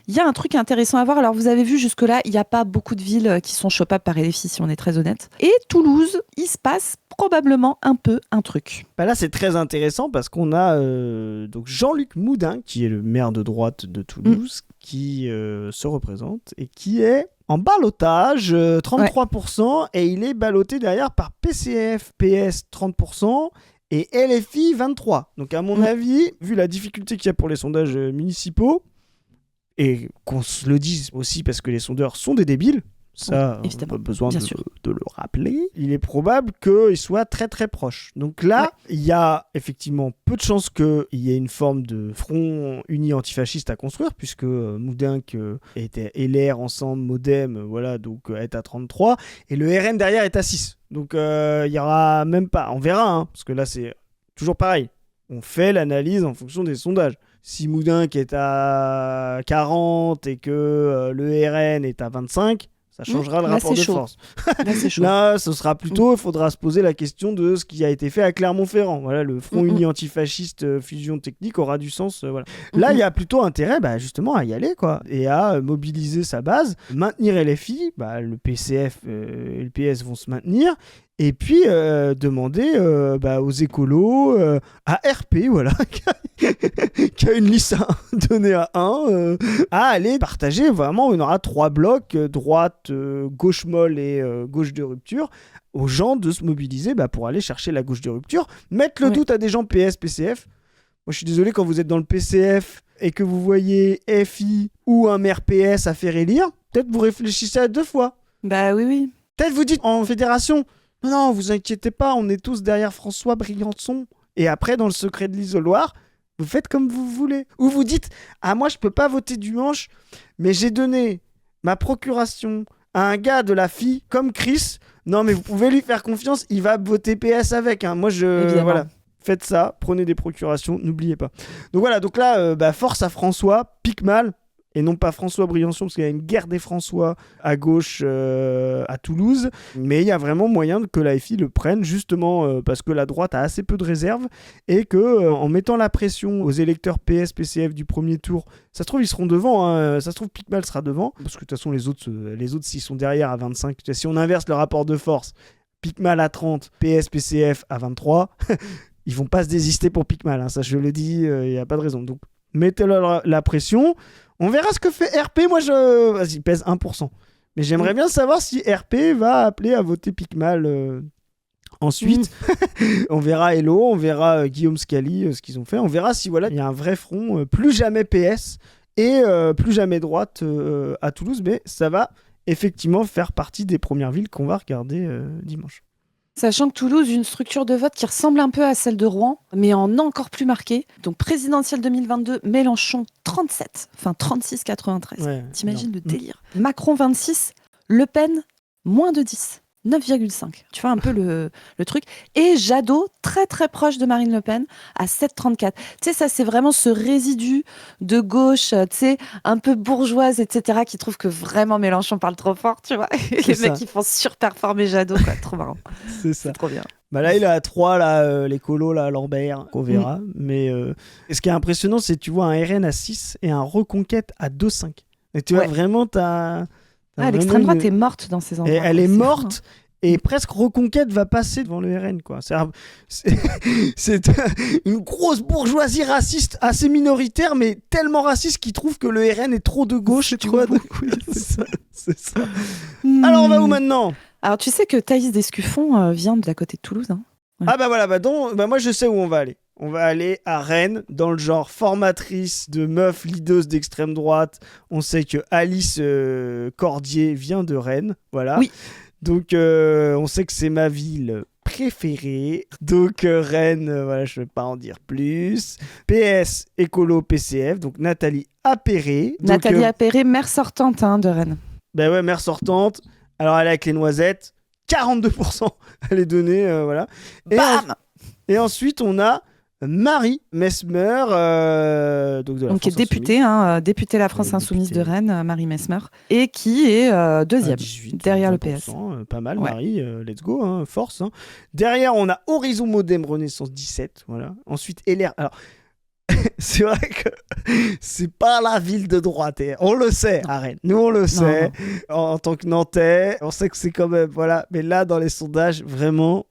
il y a un truc intéressant à voir. Alors, vous avez vu jusque-là, il n'y a pas beaucoup de villes qui sont chopables par LFI, si on est très honnête. Et Toulouse, il se passe probablement un truc. Là, c'est très intéressant parce qu'on a donc Jean-Luc Moudin, qui est le maire de droite de Toulouse, qui se représente et qui est en ballottage, 33%, et il est ballotté derrière par PCF, PS 30% et LFI 23%. Donc à mon avis, vu la difficulté qu'il y a pour les sondages municipaux, et qu'on se le dise aussi parce que les sondeurs sont des débiles, ça, on n'a pas besoin de le rappeler. Il est probable qu'il soit très très proche. Donc là, il y a effectivement peu de chances qu'il y ait une forme de front uni antifasciste à construire, puisque Moudinque était LR ensemble, Modem, voilà, donc est à 33, et le RN derrière est à 6. Donc il y aura même pas, on verra, parce que là c'est toujours pareil. On fait l'analyse en fonction des sondages. Si Moudinque est à 40 et que le RN est à 25, ça changera le rapport de force. Là, c'est chaud. Là, ce sera plutôt, il faudra se poser la question de ce qui a été fait à Clermont-Ferrand. Voilà, le Front Uni Antifasciste Fusion Technique aura du sens. Voilà. Là, il y a plutôt intérêt justement à y aller, quoi, et à mobiliser sa base, maintenir LFI, le PCF et le PS vont se maintenir, et puis demander aux écolos, à RP, voilà, qui a une liste donnée à 1, à aller partager. Vraiment, on aura 3 blocs, droite, gauche molle et gauche de rupture, aux gens de se mobiliser pour aller chercher la gauche de rupture, mettre le doute à des gens PS, PCF. Moi, je suis désolé, quand vous êtes dans le PCF et que vous voyez FI ou un maire PS à faire élire, peut-être vous réfléchissez à 2 fois. Oui. Peut-être vous dites en fédération, non, vous inquiétez pas, on est tous derrière François Briançon. Et après, dans le secret de l'isoloir, vous faites comme vous voulez. Ou vous dites, moi je peux pas voter dimanche, mais j'ai donné ma procuration à un gars de la FI comme Chris. Non, mais vous pouvez lui faire confiance, il va voter PS avec. Moi, voilà. Faites ça, prenez des procurations, n'oubliez pas. Donc voilà, donc là, force à François, pique mal. Et non pas François Briançon, parce qu'il y a une guerre des François à gauche à Toulouse. Mais il y a vraiment moyen que la FI le prenne, justement parce que la droite a assez peu de réserves, et qu'en mettant la pression aux électeurs PS, PCF du premier tour, ça se trouve ils seront devant, ça se trouve Picmal sera devant, parce que de toute façon les autres s'ils sont derrière à 25, si on inverse le rapport de force, Picmal à 30, PS, PCF à 23, ils vont pas se désister pour Picmal, ça je le dis, il n'y a pas de raison. Donc mettez-leur la pression. On verra ce que fait RP. Moi, vas-y, il pèse 1%. Mais j'aimerais bien savoir si RP va appeler à voter Picmal ensuite. On verra Hello, on verra Guillaume Scali, ce qu'ils ont fait. On verra si il y a un vrai front. Plus jamais PS et plus jamais droite à Toulouse. Mais ça va effectivement faire partie des premières villes qu'on va regarder dimanche. Sachant que Toulouse, une structure de vote qui ressemble un peu à celle de Rouen, mais en encore plus marquée. Donc présidentielle 2022, Mélenchon 37, enfin 36,93. Ouais, t'imagines le délire. Macron 26, Le Pen moins de 10. 9,5. Tu vois un peu le truc. Et Jadot, très très proche de Marine Le Pen, à 7,34. Tu sais, ça c'est vraiment ce résidu de gauche, tu sais, un peu bourgeoise, etc., qui trouve que vraiment Mélenchon parle trop fort, tu vois. Et les mecs, ils font surperformer Jadot, quoi. Trop marrant. C'est trop bien. Là, il est à 3, les colos, Lambert, qu'on verra. Mais ce qui est impressionnant, c'est que tu vois un RN à 6 et un Reconquête à 2,5. Et tu vois, vraiment, l'extrême droite est morte dans ces endroits. Et elle est morte. Et presque Reconquête va passer devant le RN, quoi. C'est une grosse bourgeoisie raciste, assez minoritaire, mais tellement raciste qu'ils trouvent que le RN est trop de gauche, tu vois. Oui, c'est ça. Alors, on va où maintenant ? Alors, tu sais que Thaïs Descuffon vient de la côté de Toulouse. Hein. Ouais. Ah bah voilà, donc, moi je sais où on va aller. On va aller à Rennes, dans le genre formatrice de meuf leaduse d'extrême droite. On sait que Alice Cordier vient de Rennes, voilà. Oui. Donc on sait que c'est ma ville préférée. Donc Rennes, voilà, je ne vais pas en dire plus. PS, écolo, PCF, donc Nathalie Appéré. Nathalie Appéré, maire sortante de Rennes. Ben ouais, maire sortante. Alors elle est avec les noisettes. 42%, elle est donnée, voilà. Bam Et ensuite, on a Marie Messmer, donc qui est députée, députée de la France Insoumise de Rennes, Marie Messmer, et qui est deuxième, 18, derrière le PS. Pas mal, ouais. Marie, let's go, hein, force. Hein. Derrière, on a Horizon Modem Renaissance 17, voilà. Ensuite, LR. Alors, c'est vrai que c'est pas la ville de droite, on le sait à Rennes. Nous, on le sait, non. En tant que Nantais, on sait que c'est quand même, voilà. Mais là, dans les sondages, vraiment...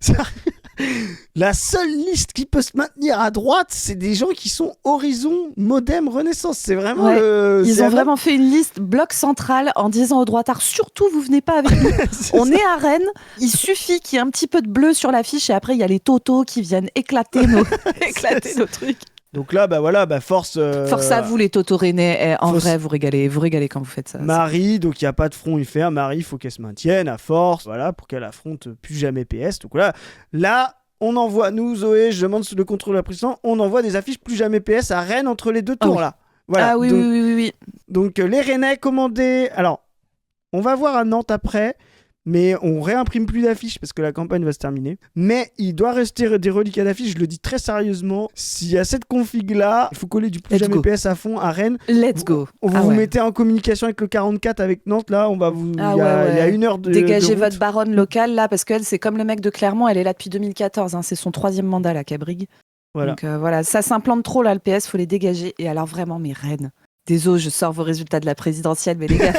La seule liste qui peut se maintenir à droite, c'est des gens qui sont Horizon, Modem, Renaissance. C'est vraiment Ils ont vraiment fait une liste bloc central en disant aux droitards, surtout vous venez pas avec nous. On est à Rennes, il suffit qu'il y ait un petit peu de bleu sur l'affiche et après il y a les totos qui viennent éclater nos trucs. Donc là, force... Force à vous les totos rennais. En vrai, vous régalez quand vous faites ça. Marie, donc il n'y a pas de front UFR. Marie, il faut qu'elle se maintienne à force, voilà, pour qu'elle affronte plus jamais PS. Donc là, on envoie, nous, Zoé, je demande sous le contrôle de la présidente, on envoie des affiches plus jamais PS à Rennes entre les deux tours, là. Voilà. Ah oui, donc, oui. Donc les Rennais commandés... Alors, on va voir à Nantes après... Mais on réimprime plus d'affiches parce que la campagne va se terminer. Mais il doit rester des reliquats d'affiches, je le dis très sérieusement. S'il y a cette config-là, il faut coller du plus jamais PS à fond à Rennes. Let's go. Vous mettez en communication avec le 44 avec Nantes, là, on va vous... Il y a une heure de Dégagez de votre baronne locale, là, parce qu'elle, c'est comme le mec de Clermont, elle est là depuis 2014. C'est son 3e mandat, là, qu'elle brigue. Voilà. Donc voilà, ça s'implante trop, là, le PS, faut les dégager. Et alors vraiment, mais Rennes... Désolé, je sors vos résultats de la présidentielle, mais les gars,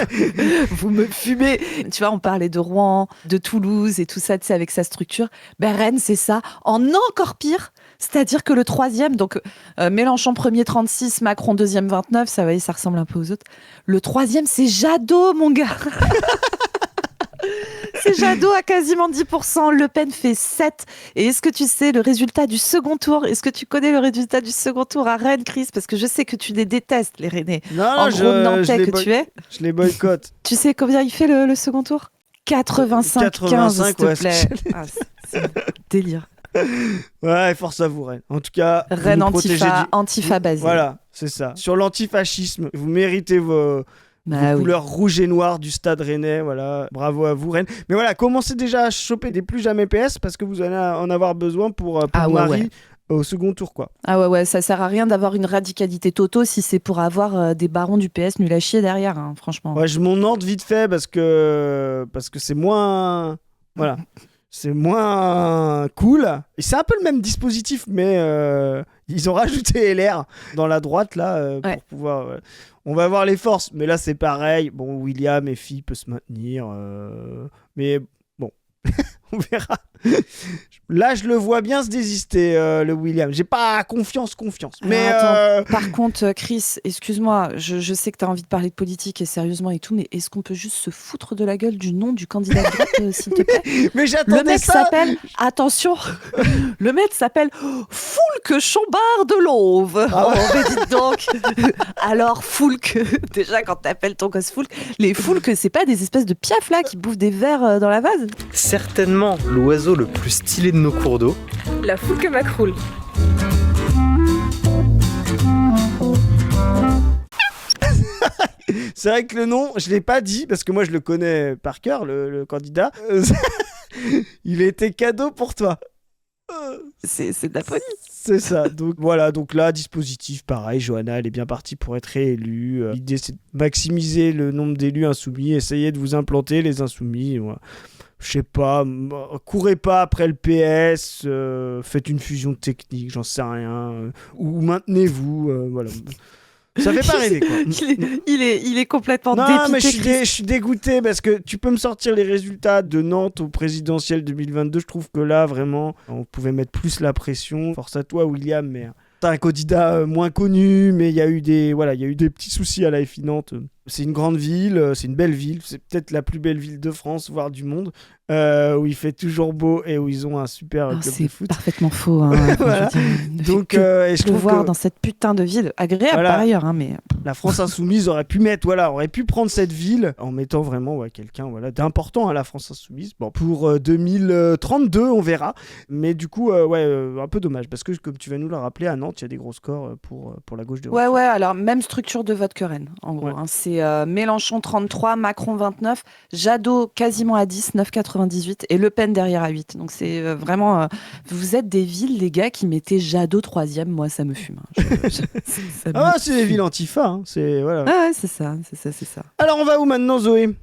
vous me fumez. Tu vois, on parlait de Rouen, de Toulouse et tout ça, tu sais, avec sa structure. Ben, Rennes, c'est ça, en encore pire. C'est-à-dire que le 3e, donc Mélenchon 1er 36, Macron 2e 29, ça, voyez, ça ressemble un peu aux autres. Le 3e, c'est Jadot, mon gars. C'est Jadot à quasiment 10%, Le Pen fait 7. Et est-ce que tu sais le résultat du second tour ? Est-ce que tu connais le résultat du second tour à Rennes, Chris ? Parce que je sais que tu les détestes, les Rennais. En gros Nantais que tu es. Je les boycotte. Tu sais combien il fait le second tour ? 85-15, s'il te plaît. C'est délire. Ouais, force à vous, Rennes. En tout cas, Rennes Antifa basé. Voilà, c'est ça. Sur l'antifascisme, vous méritez vos couleurs rouge et noire du stade rennais, voilà. Bravo à vous, Rennes. Mais voilà, commencez déjà à choper des plus jamais PS parce que vous allez en avoir besoin pour Marie au second tour, quoi. Ah ouais, ça sert à rien d'avoir une radicalité toto si c'est pour avoir des barons du PS nuls à chier derrière, hein, franchement. Ouais, je m'en nante vite fait parce que c'est moins... Voilà. C'est moins cool. Et c'est un peu le même dispositif, mais ils ont rajouté LR dans la droite, là, pour pouvoir... On va voir les forces, mais là, c'est pareil. Bon, William et Fille peut se maintenir. Mais bon, on verra. Là, je le vois bien se désister, le William. J'ai pas confiance. Mais attends, par contre, Chris, excuse-moi, je sais que tu as envie de parler de politique et sérieusement et tout, mais est-ce qu'on peut juste se foutre de la gueule du nom du candidat de droite, s'il te plaît ? Mais j'attendais ça. Le mec s'appelle, attention, le mec s'appelle Foulque Chambard de l'Auve. Mais dites donc. Alors, Foulque, déjà, quand t'appelles ton gosse Foulque, les Foulques, c'est pas des espèces de piafs là qui bouffent des vers dans la vase ? Certainement l'oiseau le plus stylé de nos cours d'eau. La Foulque macroule. C'est vrai que le nom, je l'ai pas dit parce que moi je le connais par cœur, le candidat. Il était cadeau pour toi. C'est de la folie. C'est ça. Donc voilà, donc là, dispositif, pareil, Johanna, elle est bien partie pour être réélue. L'idée, c'est de maximiser le nombre d'élus insoumis, essayer de vous implanter les insoumis. Voilà. Je sais pas, courez pas après le PS, faites une fusion technique, j'en sais rien, ou maintenez-vous, voilà. Ça fait pas rêver, quoi. Il est complètement Non, dépité. mais je Chris. suis dégoûté parce que tu peux me sortir les résultats de Nantes au présidentiel 2022. Je trouve que là, vraiment, on pouvait mettre plus la pression. Force à toi, William, mais t'as un candidat moins connu, mais il y a eu des petits soucis à la FI Nantes. C'est une grande ville, c'est une belle ville, c'est peut-être la plus belle ville de France, voire du monde, où il fait toujours beau et où ils ont un super club de C'est foot. parfaitement faux. Voilà. Donc, et je le trouve voir que dans cette putain de ville, agréable Voilà. par ailleurs, hein, mais la France Insoumise aurait pu prendre cette ville en mettant vraiment quelqu'un d'important à la France Insoumise. Bon, pour 2032, on verra. Mais du coup, un peu dommage parce que, comme tu vas nous le rappeler, à Nantes, il y a des gros scores pour la gauche de ouais, rupture. alors même structure de vote que Rennes, en gros. Ouais. Hein. C'est Mélenchon 33, Macron 29, Jadot quasiment à 10, 9,98 et Le Pen derrière à 8. Donc c'est vraiment... vous êtes des villes, les gars, qui mettaient Jadot 3e. Moi, ça me fume. Hein. Ça me C'est des villes antifa. Hein. Voilà. Ah ouais, c'est ça. Alors, on va où maintenant, Zoé ?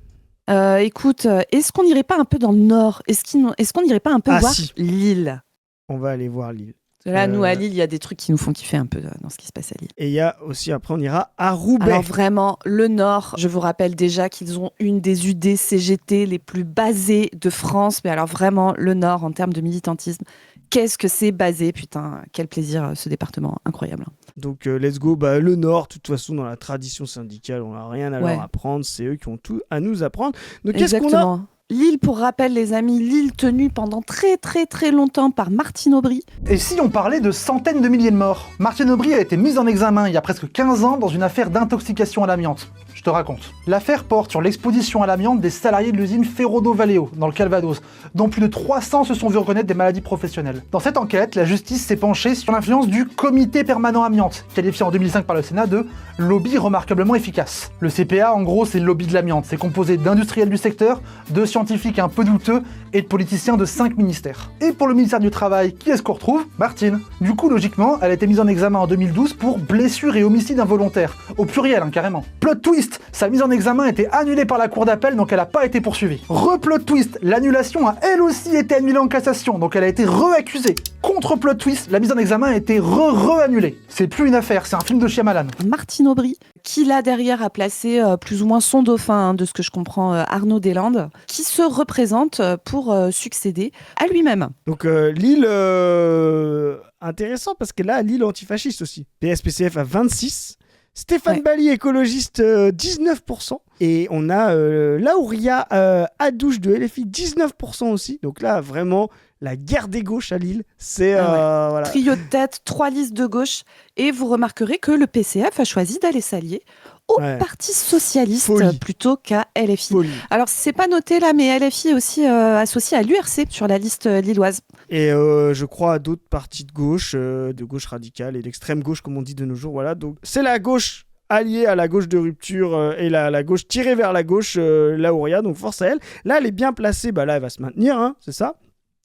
Écoute, est-ce qu'on n'irait pas un peu dans le nord ? Est-ce qu'on n'irait pas un peu voir Si. Lille ? On va aller voir Lille. Là, nous, à Lille, il y a des trucs qui nous font kiffer un peu dans ce qui se passe à Lille. Et il y a aussi, après, on ira à Roubaix. Alors vraiment, le Nord, je vous rappelle déjà qu'ils ont une des UD-CGT les plus basées de France. Mais alors vraiment, le Nord, en termes de militantisme, qu'est-ce que c'est basé ? Putain, quel plaisir, ce département, incroyable. Donc, let's go. Le Nord, de toute façon, dans la tradition syndicale, on n'a rien à leur apprendre. C'est eux qui ont tout à nous apprendre. Donc, qu'est-ce qu'on a ? Lille, pour rappel, les amis, Lille tenue pendant très très très longtemps par Martine Aubry. Et si on parlait de centaines de milliers de morts ? Martine Aubry a été mise en examen il y a presque 15 ans dans une affaire d'intoxication à l'amiante. Je te raconte. L'affaire porte sur l'exposition à l'amiante des salariés de l'usine Ferrodo Valeo, dans le Calvados, dont plus de 300 se sont vus reconnaître des maladies professionnelles. Dans cette enquête, la justice s'est penchée sur l'influence du Comité permanent amiante, qualifié en 2005 par le Sénat de lobby remarquablement efficace. Le CPA, en gros, c'est le lobby de l'amiante. C'est composé d'industriels du secteur, de scientifiques un peu douteux et de politiciens de 5 ministères. Et pour le ministère du Travail, qui est-ce qu'on retrouve ? Martine. Du coup, logiquement, elle a été mise en examen en 2012 pour blessure et homicide involontaire. Au pluriel, carrément. Plot twist, sa mise en examen a été annulée par la cour d'appel, donc elle n'a pas été poursuivie. Replot twist, l'annulation a elle aussi été annulée en cassation, donc elle a été re-accusée. Contre plot twist, la mise en examen a été re-annulée. C'est plus une affaire, c'est un film de Shyamalan. Martine Aubry, qui là derrière a placé plus ou moins son dauphin, de ce que je comprends, Arnaud Deslandes, qui se représente pour succéder à lui-même. Donc Lille, intéressant parce que là, Lille antifasciste aussi. PSPCF à 26, Stéphane Bally écologiste 19%. Et on a Laouria Adouche de LFI 19% aussi. Donc là, vraiment, la guerre des gauches à Lille. C'est voilà. Trio de tête, 3 listes de gauche. Et vous remarquerez que le PCF a choisi d'aller s'allier au Parti Socialiste plutôt qu'à LFI. Folie. Alors, c'est pas noté là, mais LFI est aussi associé à l'URC sur la liste lilloise. Et je crois à d'autres partis de gauche radicale et d'extrême gauche, comme on dit de nos jours. Voilà. Donc, c'est la gauche alliée à la gauche de rupture et la gauche tirée vers la gauche, Laouria. Donc, force à elle. Là, elle est bien placée. Là, elle va se maintenir, hein, c'est ça ?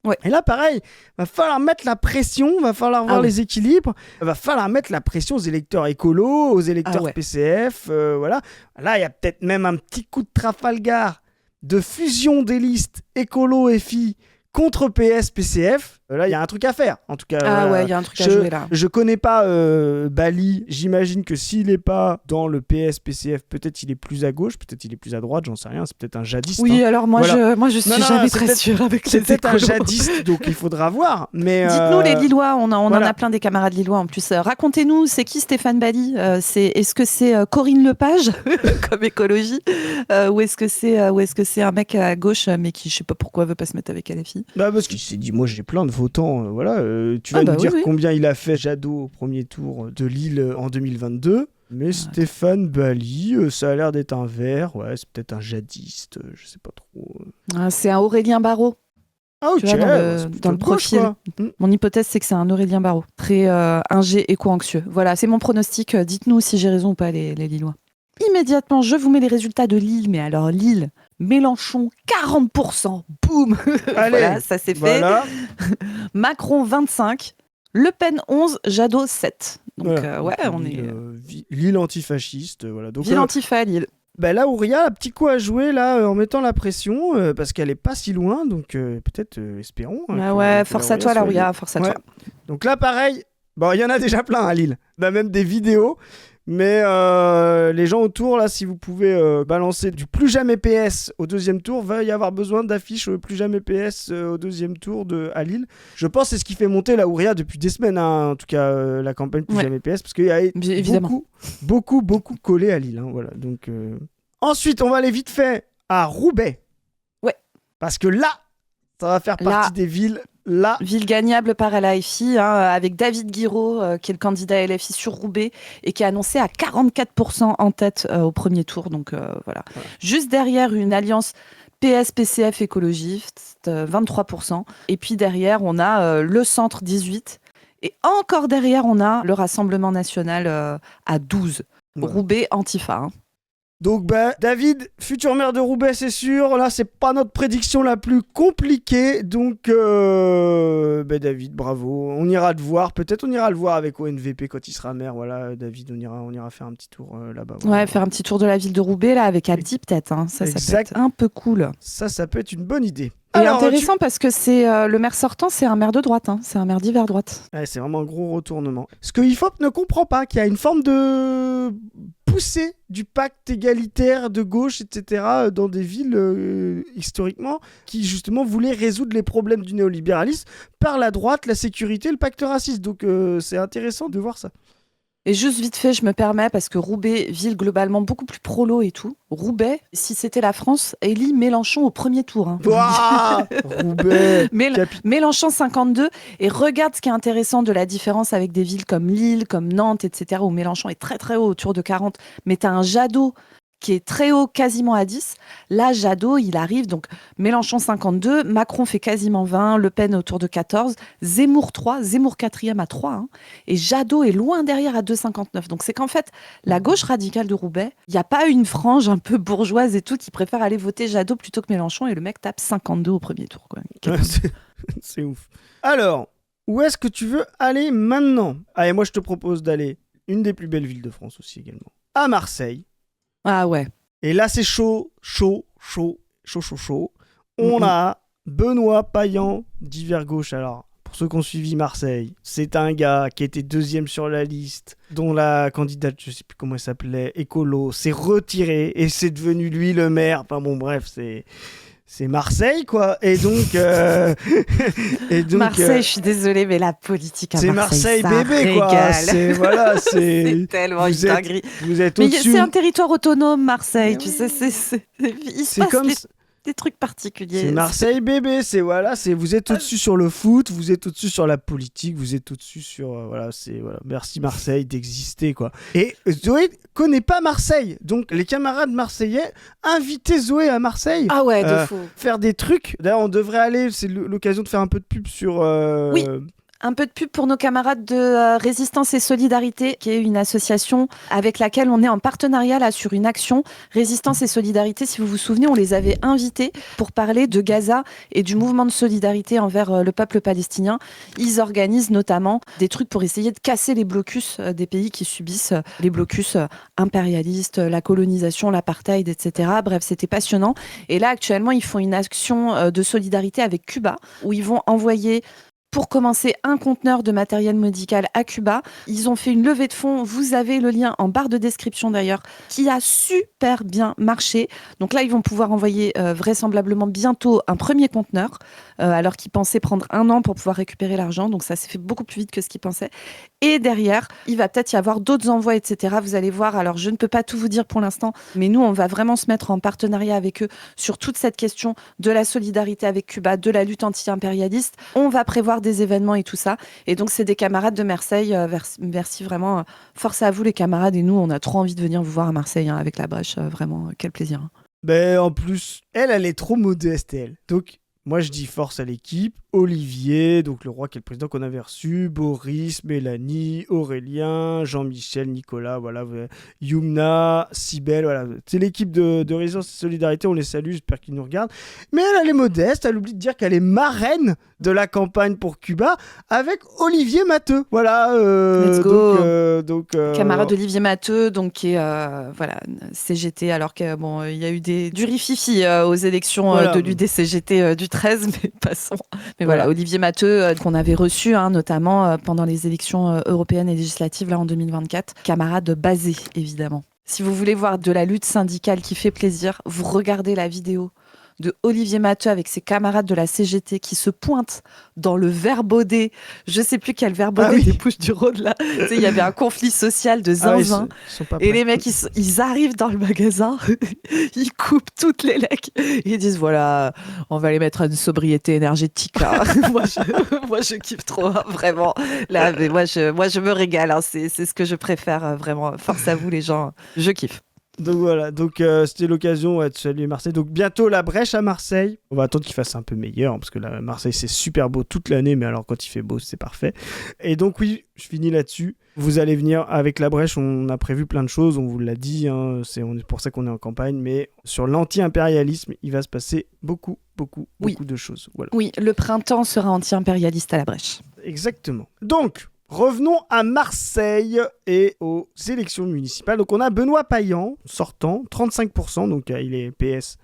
Ouais. Et là, pareil, va falloir mettre la pression, va falloir voir les équilibres, va falloir mettre la pression aux électeurs écolos, aux électeurs PCF, voilà. Là, il y a peut-être même un petit coup de Trafalgar de fusion des listes écolo-FI contre PS-PCF. Là, il y a un truc à faire, en tout cas. Il y a un truc à jouer là. Je connais pas Bally. J'imagine que s'il n'est pas dans le PS-PCF, peut-être il est plus à gauche, peut-être il est plus à droite, j'en sais rien. C'est peut-être un jadiste. Oui, hein. alors moi, je suis jamais très sûre avec c'est les peut-être un écolos. jadiste, donc il faudra voir. Mais dites-nous les Lillois, on en a plein des camarades Lillois en plus. Racontez-nous, c'est qui Stéphane Bally ? Est-ce que c'est Corinne Lepage comme écologie ou est-ce que c'est un mec à gauche mais qui je sais pas pourquoi veut pas se mettre avec LFI ? Parce qu'il s'est dit moi j'ai plein de votants, tu vas nous dire combien il a fait Jadot au premier tour de Lille en 2022. Mais Stéphane Bally, ça a l'air d'être un vert, c'est peut-être un jadiste, je sais pas trop. C'est un Aurélien Barraud. Ah ok, tu vois, dans le profil. Mon hypothèse, c'est que c'est un Aurélien Barraud. Très ingé, éco-anxieux. Voilà, c'est mon pronostic. Dites-nous si j'ai raison ou pas, les Lillois. Immédiatement, je vous mets les résultats de Lille. Mais alors, Lille, Mélenchon, 40%. Boum. Allez, voilà, ça c'est fait. Macron, 25%. Le Pen, 11%. Jadot, 7%. Donc, on est... Lille antifasciste, voilà. Donc, Ville antifa, Lille. Là, Ouria, un petit coup à jouer là, en mettant la pression, parce qu'elle est pas si loin, donc peut-être, espérons. Force à toi, Ouria, force à toi. Donc là, pareil, il y en a déjà plein à Lille. On a même des vidéos Mais les gens autour, là, si vous pouvez balancer du plus jamais PS au deuxième tour, va y avoir besoin d'affiches plus jamais PS au deuxième tour à Lille. Je pense que c'est ce qui fait monter la Ouria depuis des semaines, hein, en tout cas la campagne plus jamais PS, parce qu'il y a beaucoup collé à Lille. Hein, voilà. Donc, ensuite, on va aller vite fait à Roubaix. Ouais. Parce que là, ça va faire partie des villes. Là. Ville gagnable par LFI, hein, avec David Guiraud, qui est le candidat LFI sur Roubaix et qui est annoncé à 44% en tête au premier tour. Donc voilà. Juste derrière, une alliance PS-PCF écologiste, 23%. Et puis derrière, on a le Centre 18. Et encore derrière, on a le Rassemblement National à 12. Ouais. Roubaix Antifa. Hein. Donc David, futur maire de Roubaix, c'est sûr. Là, c'est pas notre prédiction la plus compliquée. Donc David, bravo. On ira te voir. Peut-être on ira le voir avec ONVP quand il sera maire. Voilà, David, on ira faire un petit tour là-bas. Voilà. Ouais, faire un petit tour de la ville de Roubaix là avec Abdi peut-être. Hein. Ça peut être un peu cool. Ça peut être une bonne idée. Et intéressant parce que c'est le maire sortant, c'est un maire de droite, hein. C'est un maire d'hiver droite. Ouais, c'est vraiment un gros retournement. Ce que IFOP ne comprend pas, qu'il y a une forme de poussée du pacte égalitaire de gauche, etc., dans des villes historiquement qui justement voulaient résoudre les problèmes du néolibéralisme par la droite, la sécurité, le pacte raciste. Donc c'est intéressant de voir ça. Et juste vite fait, je me permets, parce que Roubaix, ville globalement beaucoup plus prolo et tout. Roubaix, si c'était la France, élit Mélenchon au premier tour. Hein. Wow Roubaix Mélenchon 52. Et regarde ce qui est intéressant de la différence avec des villes comme Lille, comme Nantes, etc., où Mélenchon est très très haut, autour de 40. Mais tu as un Jadot qui est très haut, quasiment à 10. Là, Jadot, il arrive, donc Mélenchon 52, Macron fait quasiment 20, Le Pen autour de 14, Zemmour 3, Zemmour 4e à 3, hein, et Jadot est loin derrière à 2,59. Donc c'est qu'en fait, la gauche radicale de Roubaix, il n'y a pas une frange un peu bourgeoise et tout qui préfère aller voter Jadot plutôt que Mélenchon, et le mec tape 52 au premier tour. Quoi. C'est ouf. Alors, où est-ce que tu veux aller maintenant ? Allez, moi je te propose d'aller une des plus belles villes de France aussi également, à Marseille. Ah ouais. Et là, c'est chaud. On a Benoît Payan d'hiver gauche. Alors, pour ceux qui ont suivi Marseille, c'est un gars qui était 2e sur la liste, dont la candidate, je sais plus comment elle s'appelait, écolo, s'est retirée et c'est devenu lui le maire. Enfin bon, bref, c'est Marseille, quoi. Et donc... Marseille, je suis désolée, mais la politique à c'est Marseille, Marseille bébé, quoi. C'est tellement une dinguerie. Vous êtes mais au-dessus. c'est un territoire autonome, Marseille. Tu sais, il se passe des trucs particuliers. C'est Marseille bébé. Vous êtes au-dessus sur le foot, vous êtes au-dessus sur la politique, vous êtes au-dessus sur... Merci Marseille d'exister, quoi. Et Zoé connaît pas Marseille. Donc, les camarades marseillais, invitez Zoé à Marseille. Ah ouais, de fou. Faire des trucs. D'ailleurs, on devrait aller... C'est l'occasion de faire un peu de pub sur... Oui. Un peu de pub pour nos camarades de Résistance et Solidarité, qui est une association avec laquelle on est en partenariat là, sur une action. Résistance et Solidarité, si vous vous souvenez, on les avait invités pour parler de Gaza et du mouvement de solidarité envers le peuple palestinien. Ils organisent notamment des trucs pour essayer de casser les blocus des pays qui subissent les blocus impérialistes, la colonisation, l'apartheid, etc. Bref, c'était passionnant. Et là, actuellement, ils font une action de solidarité avec Cuba, où ils vont envoyer... Pour commencer, un conteneur de matériel médical à Cuba. Ils ont fait une levée de fonds. Vous avez le lien en barre de description d'ailleurs, qui a super bien marché. Donc là, ils vont pouvoir envoyer vraisemblablement bientôt un premier conteneur, alors qu'ils pensaient prendre 1 an pour pouvoir récupérer l'argent. Donc ça s'est fait beaucoup plus vite que ce qu'ils pensaient. Et derrière, il va peut-être y avoir d'autres envois, etc. Vous allez voir. Alors, je ne peux pas tout vous dire pour l'instant, mais nous, on va vraiment se mettre en partenariat avec eux sur toute cette question de la solidarité avec Cuba, de la lutte anti-impérialiste. On va prévoir des événements et tout ça. Et donc, c'est des camarades de Marseille. Merci vraiment. Force à vous, les camarades. Et nous, on a trop envie de venir vous voir à Marseille avec la brèche. Vraiment, quel plaisir. Ben, en plus, elle est trop modeste, elle. Donc, moi, je dis force à l'équipe. Olivier, donc le roi qui est le président qu'on avait reçu, Boris, Mélanie, Aurélien, Jean-Michel, Nicolas, voilà, Yumna, Cybèle, voilà. C'est l'équipe de Résistance et Solidarité, on les salue, j'espère qu'ils nous regardent. Mais elle est modeste, elle oublie de dire qu'elle est marraine de la campagne pour Cuba avec Olivier Matteux. Voilà. Let's go. Camarade d'Olivier Matteux, donc qui est CGT, alors qu'il y a eu du rififi aux élections de l'UDCGT du 13, mais passons. Et voilà, Olivier Matteux, qu'on avait reçu notamment pendant les élections européennes et législatives là, en 2024. Camarade basé, évidemment. Si vous voulez voir de la lutte syndicale qui fait plaisir, vous regardez la vidéo de Olivier Matteux avec ses camarades de la CGT qui se pointent dans le Verbaudet. Je sais plus quel Verbaudet des Bouches-du-Rhône là. Tu sais, il y avait un conflit social de zinzin. Et les mecs, ils arrivent dans le magasin, ils coupent toutes les lecs et ils disent voilà, on va les mettre à une sobriété énergétique. Là. moi, je kiffe trop, vraiment. Là, mais moi, je me régale. C'est ce que je préfère, vraiment. Force à vous, les gens. Je kiffe. Donc voilà, c'était l'occasion de saluer Marseille. Donc bientôt la brèche à Marseille. On va attendre qu'il fasse un peu meilleur, parce que là, Marseille c'est super beau toute l'année, mais alors quand il fait beau c'est parfait. Et donc oui, je finis là-dessus. Vous allez venir avec la brèche, on a prévu plein de choses, on vous l'a dit, c'est pour ça qu'on est en campagne, mais sur l'anti-impérialisme, il va se passer beaucoup de choses. Voilà. Oui, le printemps sera anti-impérialiste à la brèche. Exactement. Donc, revenons à Marseille et aux élections municipales. Donc on a Benoît Payan, sortant, 35%, donc il est PS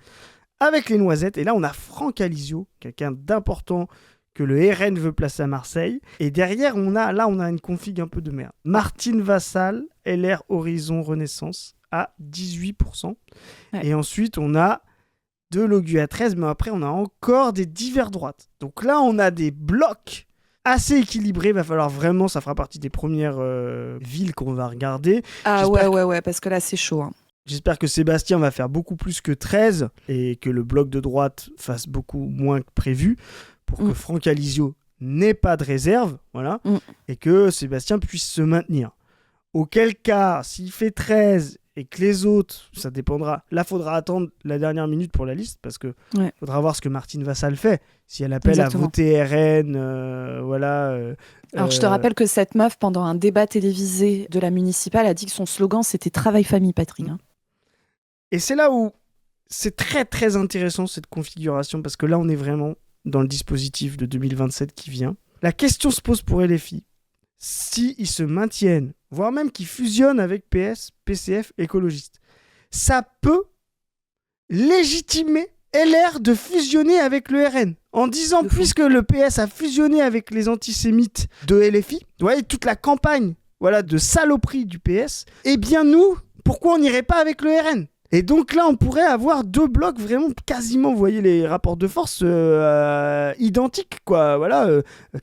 avec les Noisettes. Et là on a Franck Alizio, quelqu'un d'important que le RN veut placer à Marseille. Et derrière on a une config un peu de merde. Martine Vassal, LR Horizon Renaissance, à 18%. Ouais. Et ensuite on a de Logu à 13%, mais après on a encore des divers droites. Donc là on a des blocs assez équilibré, va falloir vraiment, ça fera partie des premières villes qu'on va regarder. Ah ouais, parce que là c'est chaud. J'espère que Sébastien va faire beaucoup plus que 13 et que le bloc de droite fasse beaucoup moins que prévu pour que Franck Alizio n'ait pas de réserve, voilà, et que Sébastien puisse se maintenir. Auquel cas, s'il fait 13 et que les autres, ça dépendra. Là, il faudra attendre la dernière minute pour la liste parce que faudra voir ce que Martine Vassal fait. Si elle appelle à voter RN, Alors, je te rappelle que cette meuf, pendant un débat télévisé de la municipale, a dit que son slogan, c'était « Travail-famille, Patrick ». Et c'est là où c'est très, très intéressant, cette configuration, parce que là, on est vraiment dans le dispositif de 2027 qui vient. La question se pose pour LFI. S'ils se maintiennent, voire même qu'ils fusionnent avec PS, PCF, écologistes, ça peut légitimer LR de fusionner avec le RN. En disant, puisque le PS a fusionné avec les antisémites de LFI, vous voyez, toute la campagne de saloperie du PS, eh bien nous, pourquoi on n'irait pas avec le RN ? Et donc là, on pourrait avoir deux blocs vraiment quasiment, vous voyez les rapports de force identiques, quoi. Voilà,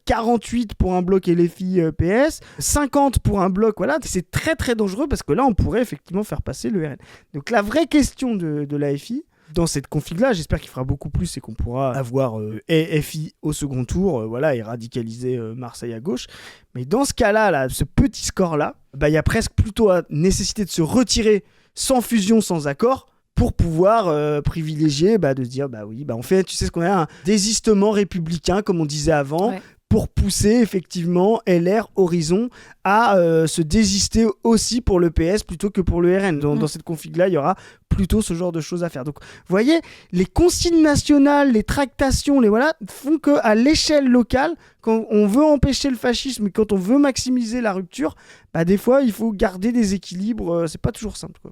48 pour un bloc LFI PS, 50 pour un bloc, voilà. C'est très très dangereux parce que là, on pourrait effectivement faire passer le RN. Donc la vraie question de l'AFI, dans cette config-là, j'espère qu'il fera beaucoup plus et qu'on pourra avoir FI au second tour, et radicaliser Marseille à gauche. Mais dans ce cas-là, ce petit score-là, il y a presque plutôt nécessité de se retirer sans fusion, sans accord, pour pouvoir privilégier, de se dire, on fait, tu sais ce qu'on a, un désistement républicain, comme on disait avant, pour pousser effectivement LR Horizon à se désister aussi pour le PS plutôt que pour le RN. Dans cette config-là, il y aura plutôt ce genre de choses à faire. Donc, vous voyez, les consignes nationales, les tractations, font qu'à l'échelle locale, quand on veut empêcher le fascisme et quand on veut maximiser la rupture, des fois, il faut garder des équilibres. C'est pas toujours simple, quoi.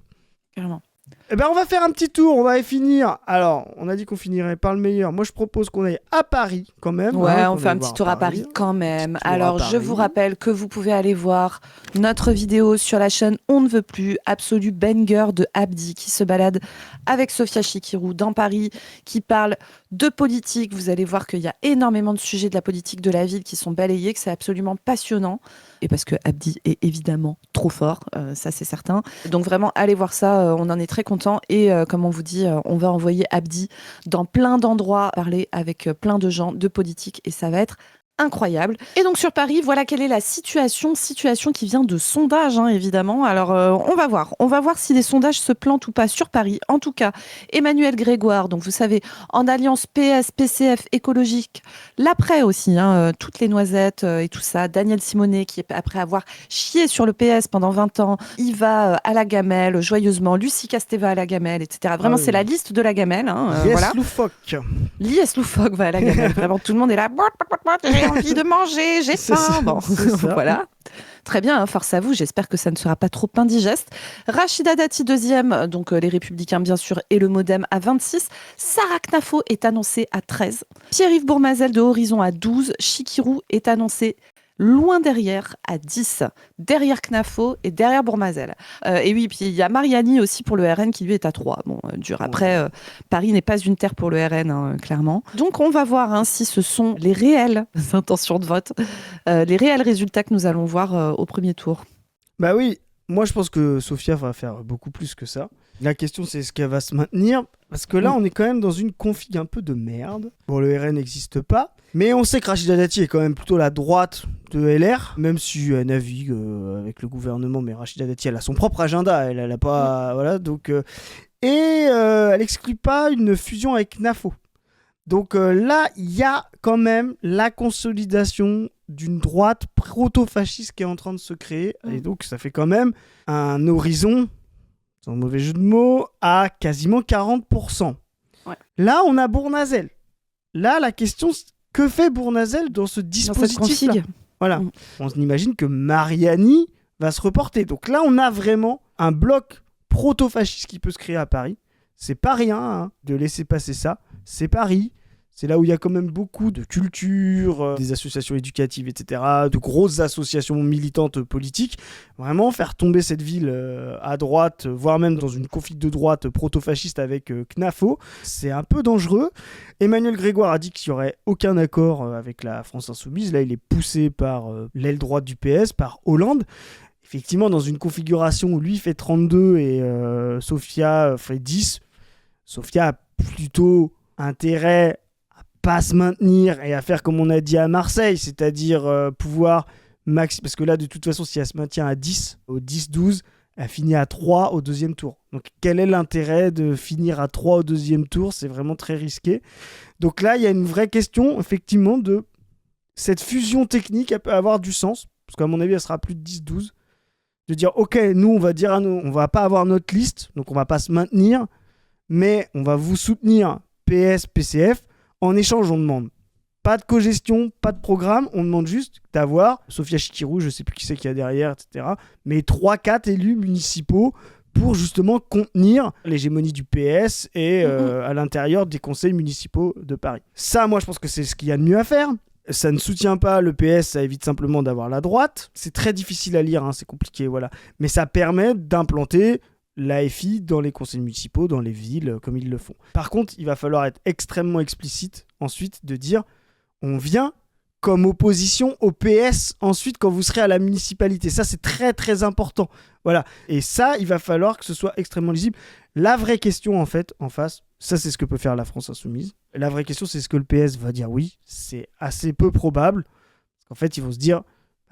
Carrément. Eh ben, on va faire un petit tour, on va finir. Alors, on a dit qu'on finirait par le meilleur. Moi, je propose qu'on aille à Paris quand même. Ouais, on fait un petit tour à Paris quand même. Alors, je vous rappelle que vous pouvez aller voir notre vidéo sur la chaîne On ne veut plus, absolu banger de Abdi qui se balade avec Sophia Chikirou dans Paris, qui parle de politique. Vous allez voir qu'il y a énormément de sujets de la politique de la ville qui sont balayés, que c'est absolument passionnant. Et parce que Abdi est évidemment trop fort, ça c'est certain. Donc vraiment, allez voir ça, on en est très contents. Et comme on vous dit, on va envoyer Abdi dans plein d'endroits, parler avec plein de gens de politique et ça va être incroyable. Et donc sur Paris, voilà quelle est la situation qui vient de sondages, évidemment. Alors on va voir si les sondages se plantent ou pas sur Paris. En tout cas, Emmanuel Grégoire, donc vous savez, en alliance PS, PCF, écologique, l'après aussi, toutes les noisettes et tout ça. Daniel Simonet, qui après avoir chié sur le PS pendant 20 ans, il va à la gamelle, joyeusement. Lucie Casteva à la gamelle, etc. Vraiment, c'est la liste de la gamelle. Loufoque. Lies Loufoque va à la gamelle. Vraiment, tout le monde est là. J'ai envie de manger, j'ai faim. Bon, voilà. Très bien, hein, force à vous. J'espère que ça ne sera pas trop indigeste. Rachida Dati, deuxième, donc les Républicains, bien sûr, et le Modem à 26. Sarah Knafo est annoncée à 13. Pierre-Yves Bourmazel de Horizon à 12. Chikirou est annoncé loin derrière à 10, derrière Knafo et derrière Bourmazel. Et oui, puis il y a Mariani aussi pour le RN qui lui est à 3. Bon, dur. Après, Paris n'est pas une terre pour le RN, hein, clairement. Donc on va voir hein, si ce sont les réelles intentions de vote, les réels résultats que nous allons voir au premier tour. Bah oui, moi je pense que Sofia va faire beaucoup plus que ça. La question c'est est-ce qu'elle va se maintenir? Parce que là on est quand même dans une config un peu de merde. Bon, le RN n'existe pas, mais on sait que Rachida Dati est quand même plutôt la droite de LR, même si elle navigue avec le gouvernement, mais Rachida Dati elle a son propre agenda, elle a pas... Voilà, donc... elle exclut pas une fusion avec NAFO. Donc là, il y a quand même la consolidation d'une droite proto-fasciste qui est en train de se créer. Et donc, ça fait quand même un horizon, sans mauvais jeu de mots, à quasiment 40%. Ouais. Là, on a Bournazel. Là, la question, que fait Bournazel dans ce dispositif-là? Voilà. On imagine que Mariani va se reporter. Donc là, on a vraiment un bloc proto-fasciste qui peut se créer à Paris. C'est pas rien hein, de laisser passer ça. C'est Paris. C'est là où il y a quand même beaucoup de culture, des associations éducatives, etc., de grosses associations militantes politiques. Vraiment, faire tomber cette ville à droite, voire même dans une config de droite proto-fasciste avec Knafo, c'est un peu dangereux. Emmanuel Grégoire a dit qu'il n'y aurait aucun accord avec la France Insoumise. Là, il est poussé par l'aile droite du PS, par Hollande. Effectivement, dans une configuration où lui fait 32 et Sofia fait 10, Sofia a plutôt intérêt pas se maintenir et à faire comme on a dit à Marseille, c'est-à-dire pouvoir parce que là de toute façon si elle se maintient à 10 au 10-12, elle finit à 3 au deuxième tour. Donc quel est l'intérêt de finir à 3 au deuxième tour? C'est vraiment très risqué. Donc là il y a une vraie question effectivement de cette fusion technique, elle peut avoir du sens parce qu'à mon avis elle sera plus de 10-12, de dire ok nous on va dire à nous on va pas avoir notre liste donc on va pas se maintenir mais on va vous soutenir PS, PCF. En échange, on demande pas de cogestion, pas de programme, on demande juste d'avoir Sofia Chikirou, je sais plus qui c'est qu'il y a derrière, etc. Mais 3-4 élus municipaux pour justement contenir l'hégémonie du PS et à l'intérieur des conseils municipaux de Paris. Ça, moi, je pense que c'est ce qu'il y a de mieux à faire. Ça ne soutient pas le PS, ça évite simplement d'avoir la droite. C'est très difficile à lire, hein, c'est compliqué, voilà. Mais ça permet d'implanter l'AFI dans les conseils municipaux, dans les villes, comme ils le font. Par contre, il va falloir être extrêmement explicite ensuite de dire on vient comme opposition au PS ensuite quand vous serez à la municipalité. Ça, c'est très très important. Voilà. Et ça, il va falloir que ce soit extrêmement lisible. La vraie question, en fait, en face, ça, c'est ce que peut faire la France Insoumise. La vraie question, c'est ce que le PS va dire oui. C'est assez peu probable. Parce qu'en fait, ils vont se dire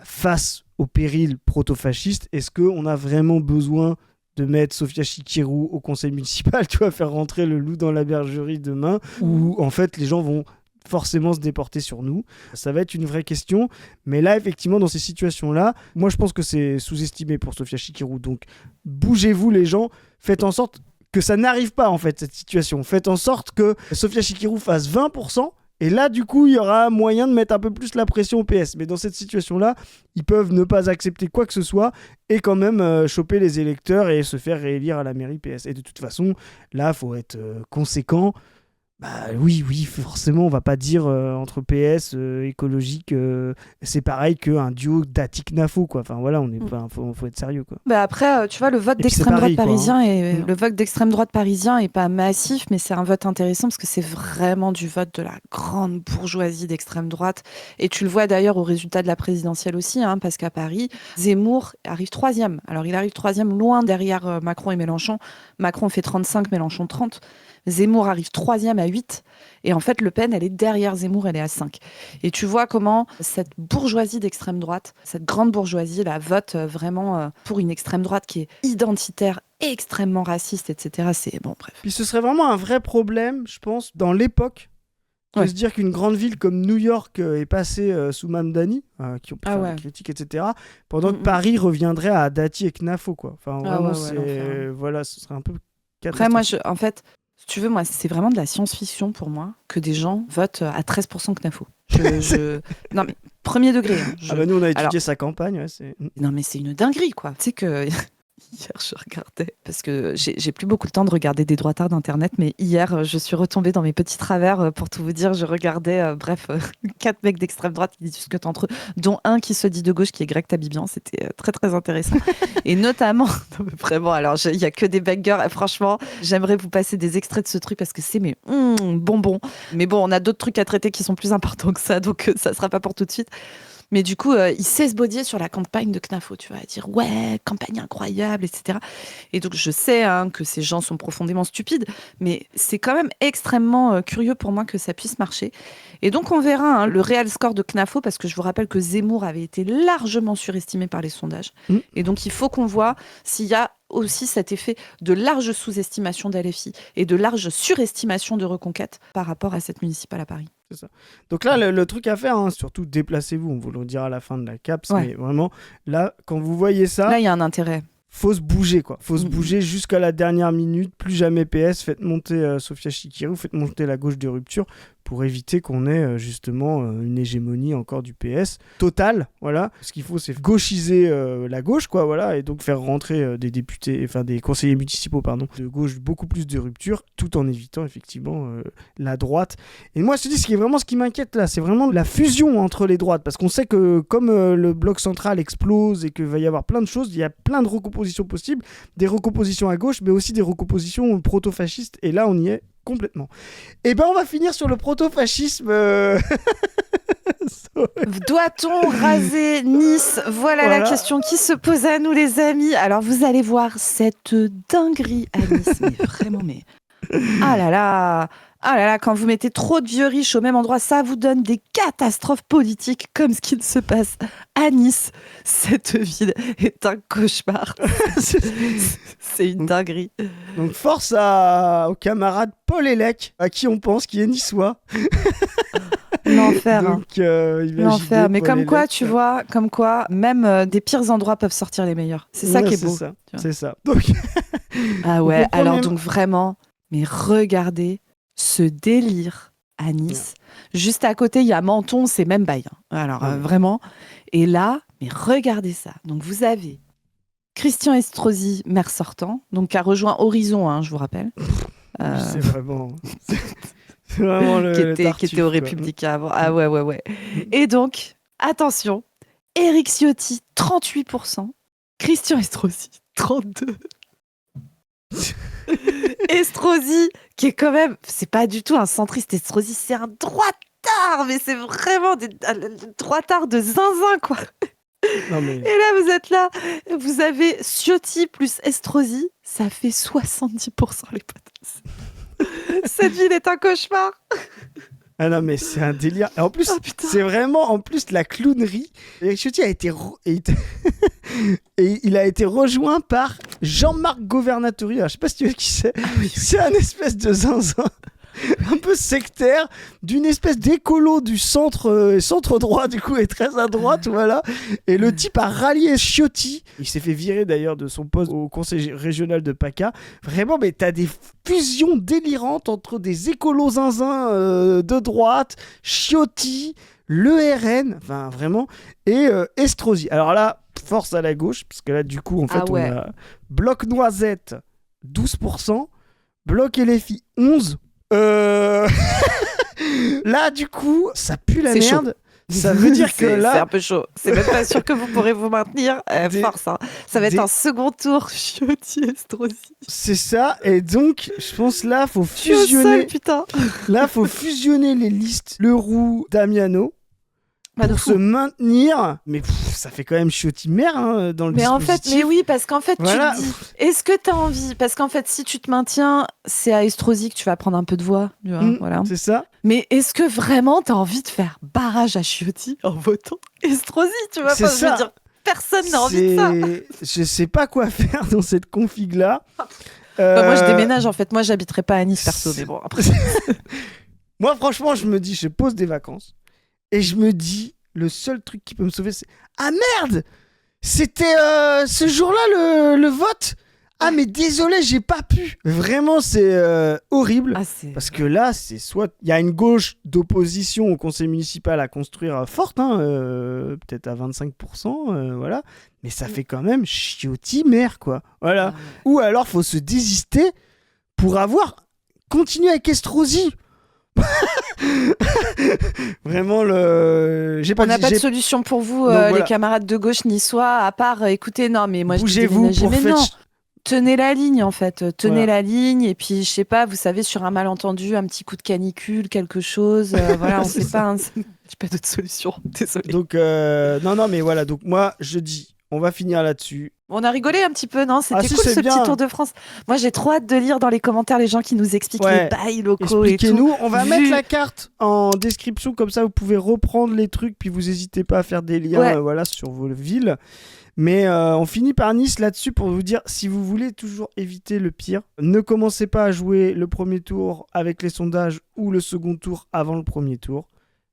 face au péril proto-fasciste, est-ce qu'on a vraiment besoin de mettre Sofia Chikirou au conseil municipal, tu vas faire rentrer le loup dans la bergerie demain, où en fait les gens vont forcément se déporter sur nous. Ça va être une vraie question, mais là effectivement dans ces situations-là, moi je pense que c'est sous-estimé pour Sofia Chikirou, donc bougez-vous les gens, faites en sorte que ça n'arrive pas en fait cette situation, faites en sorte que Sofia Chikirou fasse 20%, et là, du coup, il y aura moyen de mettre un peu plus la pression au PS. Mais dans cette situation-là, ils peuvent ne pas accepter quoi que ce soit et quand même choper les électeurs et se faire réélire à la mairie PS. Et de toute façon, là, il faut être conséquent. Bah oui, forcément, on va pas dire entre PS, écologique, c'est pareil qu'un duo Dati-Knafo, quoi. Enfin voilà, faut être sérieux, quoi. Bah après, tu vois, le vote d'extrême droite parisien le vote d'extrême droite parisien est pas massif, mais c'est un vote intéressant parce que c'est vraiment du vote de la grande bourgeoisie d'extrême droite. Et tu le vois d'ailleurs au résultat de la présidentielle aussi, hein, parce qu'à Paris, Zemmour arrive 3e. Alors il arrive 3e loin derrière Macron et Mélenchon. Macron fait 35, Mélenchon 30. Zemmour arrive 3e à 8. Et en fait, Le Pen, elle est derrière Zemmour, elle est à 5. Et tu vois comment cette bourgeoisie d'extrême droite, cette grande bourgeoisie, là, vote vraiment pour une extrême droite qui est identitaire, extrêmement raciste, etc. C'est bon, bref. Puis ce serait vraiment un vrai problème, je pense, dans l'époque, de se dire qu'une grande ville comme New York est passée sous Mamdani, qui ont pu faire des critiques, etc., pendant que Paris reviendrait à Dati et Knafo, quoi. Enfin, vraiment, voilà, ce serait un peu catastrophique. Après, moi, en fait, si tu veux, moi, c'est vraiment de la science-fiction pour moi que des gens votent à 13% Knafo. Non, mais Premier degré. Hein. Ah bah nous, on a étudié Alors- sa campagne. Ouais, c'est... Non, mais c'est une dinguerie, quoi. Tu sais que hier, je regardais, parce que j'ai plus beaucoup le temps de regarder des droitards d'Internet, mais hier, je suis retombée dans mes petits travers. Pour tout vous dire, je regardais, 4 mecs d'extrême droite qui discutent entre eux, dont un qui se dit de gauche, qui est Greg Tabibian. C'était très, très intéressant. Et notamment, non, mais vraiment, alors, il n'y a que des bangers. Et franchement, j'aimerais vous passer des extraits de ce truc, parce que c'est mes bonbons. Mais bon, on a d'autres trucs à traiter qui sont plus importants que ça, donc ça ne sera pas pour tout de suite. Mais du coup, il sait se baudier sur la campagne de Knafo, tu vois, dire ouais, campagne incroyable, etc. Et donc, je sais que ces gens sont profondément stupides, mais c'est quand même extrêmement curieux pour moi que ça puisse marcher. Et donc, on verra le réel score de Knafo, parce que je vous rappelle que Zemmour avait été largement surestimé par les sondages. Et donc, il faut qu'on voit s'il y a aussi cet effet de large sous-estimation d'LFI et de large surestimation de Reconquête par rapport à cette municipale à Paris. C'est ça. Donc là, le truc à faire, surtout déplacez-vous, on vous le dira à la fin de la CAPS, mais vraiment, là, quand vous voyez ça, là, il y a un intérêt. Faut se bouger, quoi. Faut se bouger jusqu'à la dernière minute, plus jamais PS, faites monter Sofia Chikirou, faites monter la gauche de rupture pour éviter qu'on ait justement une hégémonie encore du PS totale, voilà. Ce qu'il faut, c'est gauchiser la gauche, quoi, voilà, et donc faire rentrer des députés, enfin des conseillers municipaux, pardon, de gauche, beaucoup plus de rupture, tout en évitant effectivement la droite. Et moi, je te dis, ce qui m'inquiète là, c'est vraiment la fusion entre les droites, parce qu'on sait que comme le bloc central explose et qu'il va y avoir plein de choses, il y a plein de recompositions possibles, des recompositions à gauche, mais aussi des recompositions proto-fascistes, et là, on y est complètement. Et ben on va finir sur le proto-fascisme. Doit-on raser Nice ? Voilà la question qui se pose à nous, les amis. Alors vous allez voir cette dinguerie à Nice, mais vraiment, mais ah là là, quand vous mettez trop de vieux riches au même endroit, ça vous donne des catastrophes politiques comme ce qu'il se passe à Nice. Cette ville est un cauchemar. C'est une dinguerie. Donc force au camarade Paul Hellec, à qui on pense qui est niçois. L'enfer. Donc, L'enfer. Mais Paul comme quoi, Hellec, tu vois, comme quoi, même des pires endroits peuvent sortir les meilleurs. C'est ça qui est beau. C'est ça. Donc... Ah ouais, donc, alors donc vraiment, mais regardez ce délire à Nice. Juste à côté, il y a Menton, c'est même bail. Alors vraiment. Et là, mais regardez ça. Donc vous avez Christian Estrosi, maire sortant, donc qui a rejoint Horizon, je vous rappelle. C'est vraiment... C'est vraiment qui était au Républicain avant. Ah ouais. Et donc, attention, Éric Ciotti, 38%, Christian Estrosi, 32%. Estrosi, qui est quand même, c'est pas du tout un centriste, Estrosi, c'est un droitard, mais c'est vraiment des droitards de zinzin, quoi. Non, mais... Et là, vous êtes là, vous avez Ciotti plus Estrosi, ça fait 70% les potes. Cette ville est un cauchemar. Ah non, mais c'est un délire. Et en plus, c'est vraiment en plus la clownerie. Éric Ciotti a été et il a été rejoint par Jean-Marc Governatori. Alors, je sais pas si tu sais qui c'est. C'est un espèce de zinzin un peu sectaire d'une espèce d'écolo du centre droit, du coup, et très à droite, voilà. Et le type a rallié Ciotti. Il s'est fait virer d'ailleurs de son poste au conseil régional de PACA. Vraiment, mais t'as des fusions délirantes entre des écolos zinzins de droite, Ciotti, le RN, enfin vraiment, et Estrosi. Alors là, force à la gauche, parce que là, du coup, en fait, on a Bloc Noisette, 12%, Bloc LFI, 11%. Là, du coup, ça pue la merde. Ça veut dire que là... C'est un peu chaud. C'est même pas sûr que vous pourrez vous maintenir. Force, hein. Ça va être un second tour. Ciotti, Estrosi. C'est ça. Et donc, je pense là, faut fusionner... Seul, putain. Là, faut fusionner les listes Leroux, Damiano. Pour se maintenir, mais ça fait quand même Ciotti maire dans le dispositif. Mais oui, parce qu'en fait, voilà. Tu te dis, est-ce que tu as envie ? Parce qu'en fait, si tu te maintiens, c'est à Estrosi que tu vas prendre un peu de voix. Tu vois, voilà. C'est ça. Mais est-ce que vraiment tu as envie de faire barrage à Ciotti en votant Estrosi ? Tu vois, c'est ça. Je veux dire, personne n'a envie de ça. Je sais pas quoi faire dans cette config-là. Moi, je déménage, en fait. Moi, j'habiterai pas à Nice, perso. Mais bon, après... Moi, franchement, je me dis, je pose des vacances. Et je me dis, le seul truc qui peut me sauver, c'est... Ah merde ! C'était ce jour-là le vote Ah mais désolé, j'ai pas pu. Vraiment, c'est horrible. Parce que là, c'est soit il y a une gauche d'opposition au conseil municipal à construire forte, peut-être à 25%, voilà. Mais ça fait quand même chiotti-mère, quoi. Voilà. Ou alors, faut se désister pour avoir continué avec Estrosi. Vraiment, on n'a pas de solution pour vous, Donc, voilà. les camarades de gauche niçois, à part, écoutez, non, mais moi je dis bougez-vous déménager, pour mais faire... non. Tenez la ligne, en fait. Tenez Voilà. la ligne. Et puis, je sais pas, vous savez, sur un malentendu, un petit coup de canicule, quelque chose. Voilà, on sait pas. J'ai pas d'autre solution. Désolé. Donc, non, mais voilà. Donc, moi, je dis, on va finir là-dessus. On a rigolé un petit peu, non? C'était si, cool c'est ce bien. petit tour de France. Moi, j'ai trop hâte de lire dans les commentaires les gens qui nous expliquent les bails locaux et tout. Expliquez-nous. On va mettre la carte en description. Comme ça, vous pouvez reprendre les trucs. Puis, vous n'hésitez pas à faire des liens voilà, sur vos villes. Mais on finit par Nice là-dessus pour vous dire, si vous voulez toujours éviter le pire, ne commencez pas à jouer le premier tour avec les sondages ou le second tour avant le premier tour.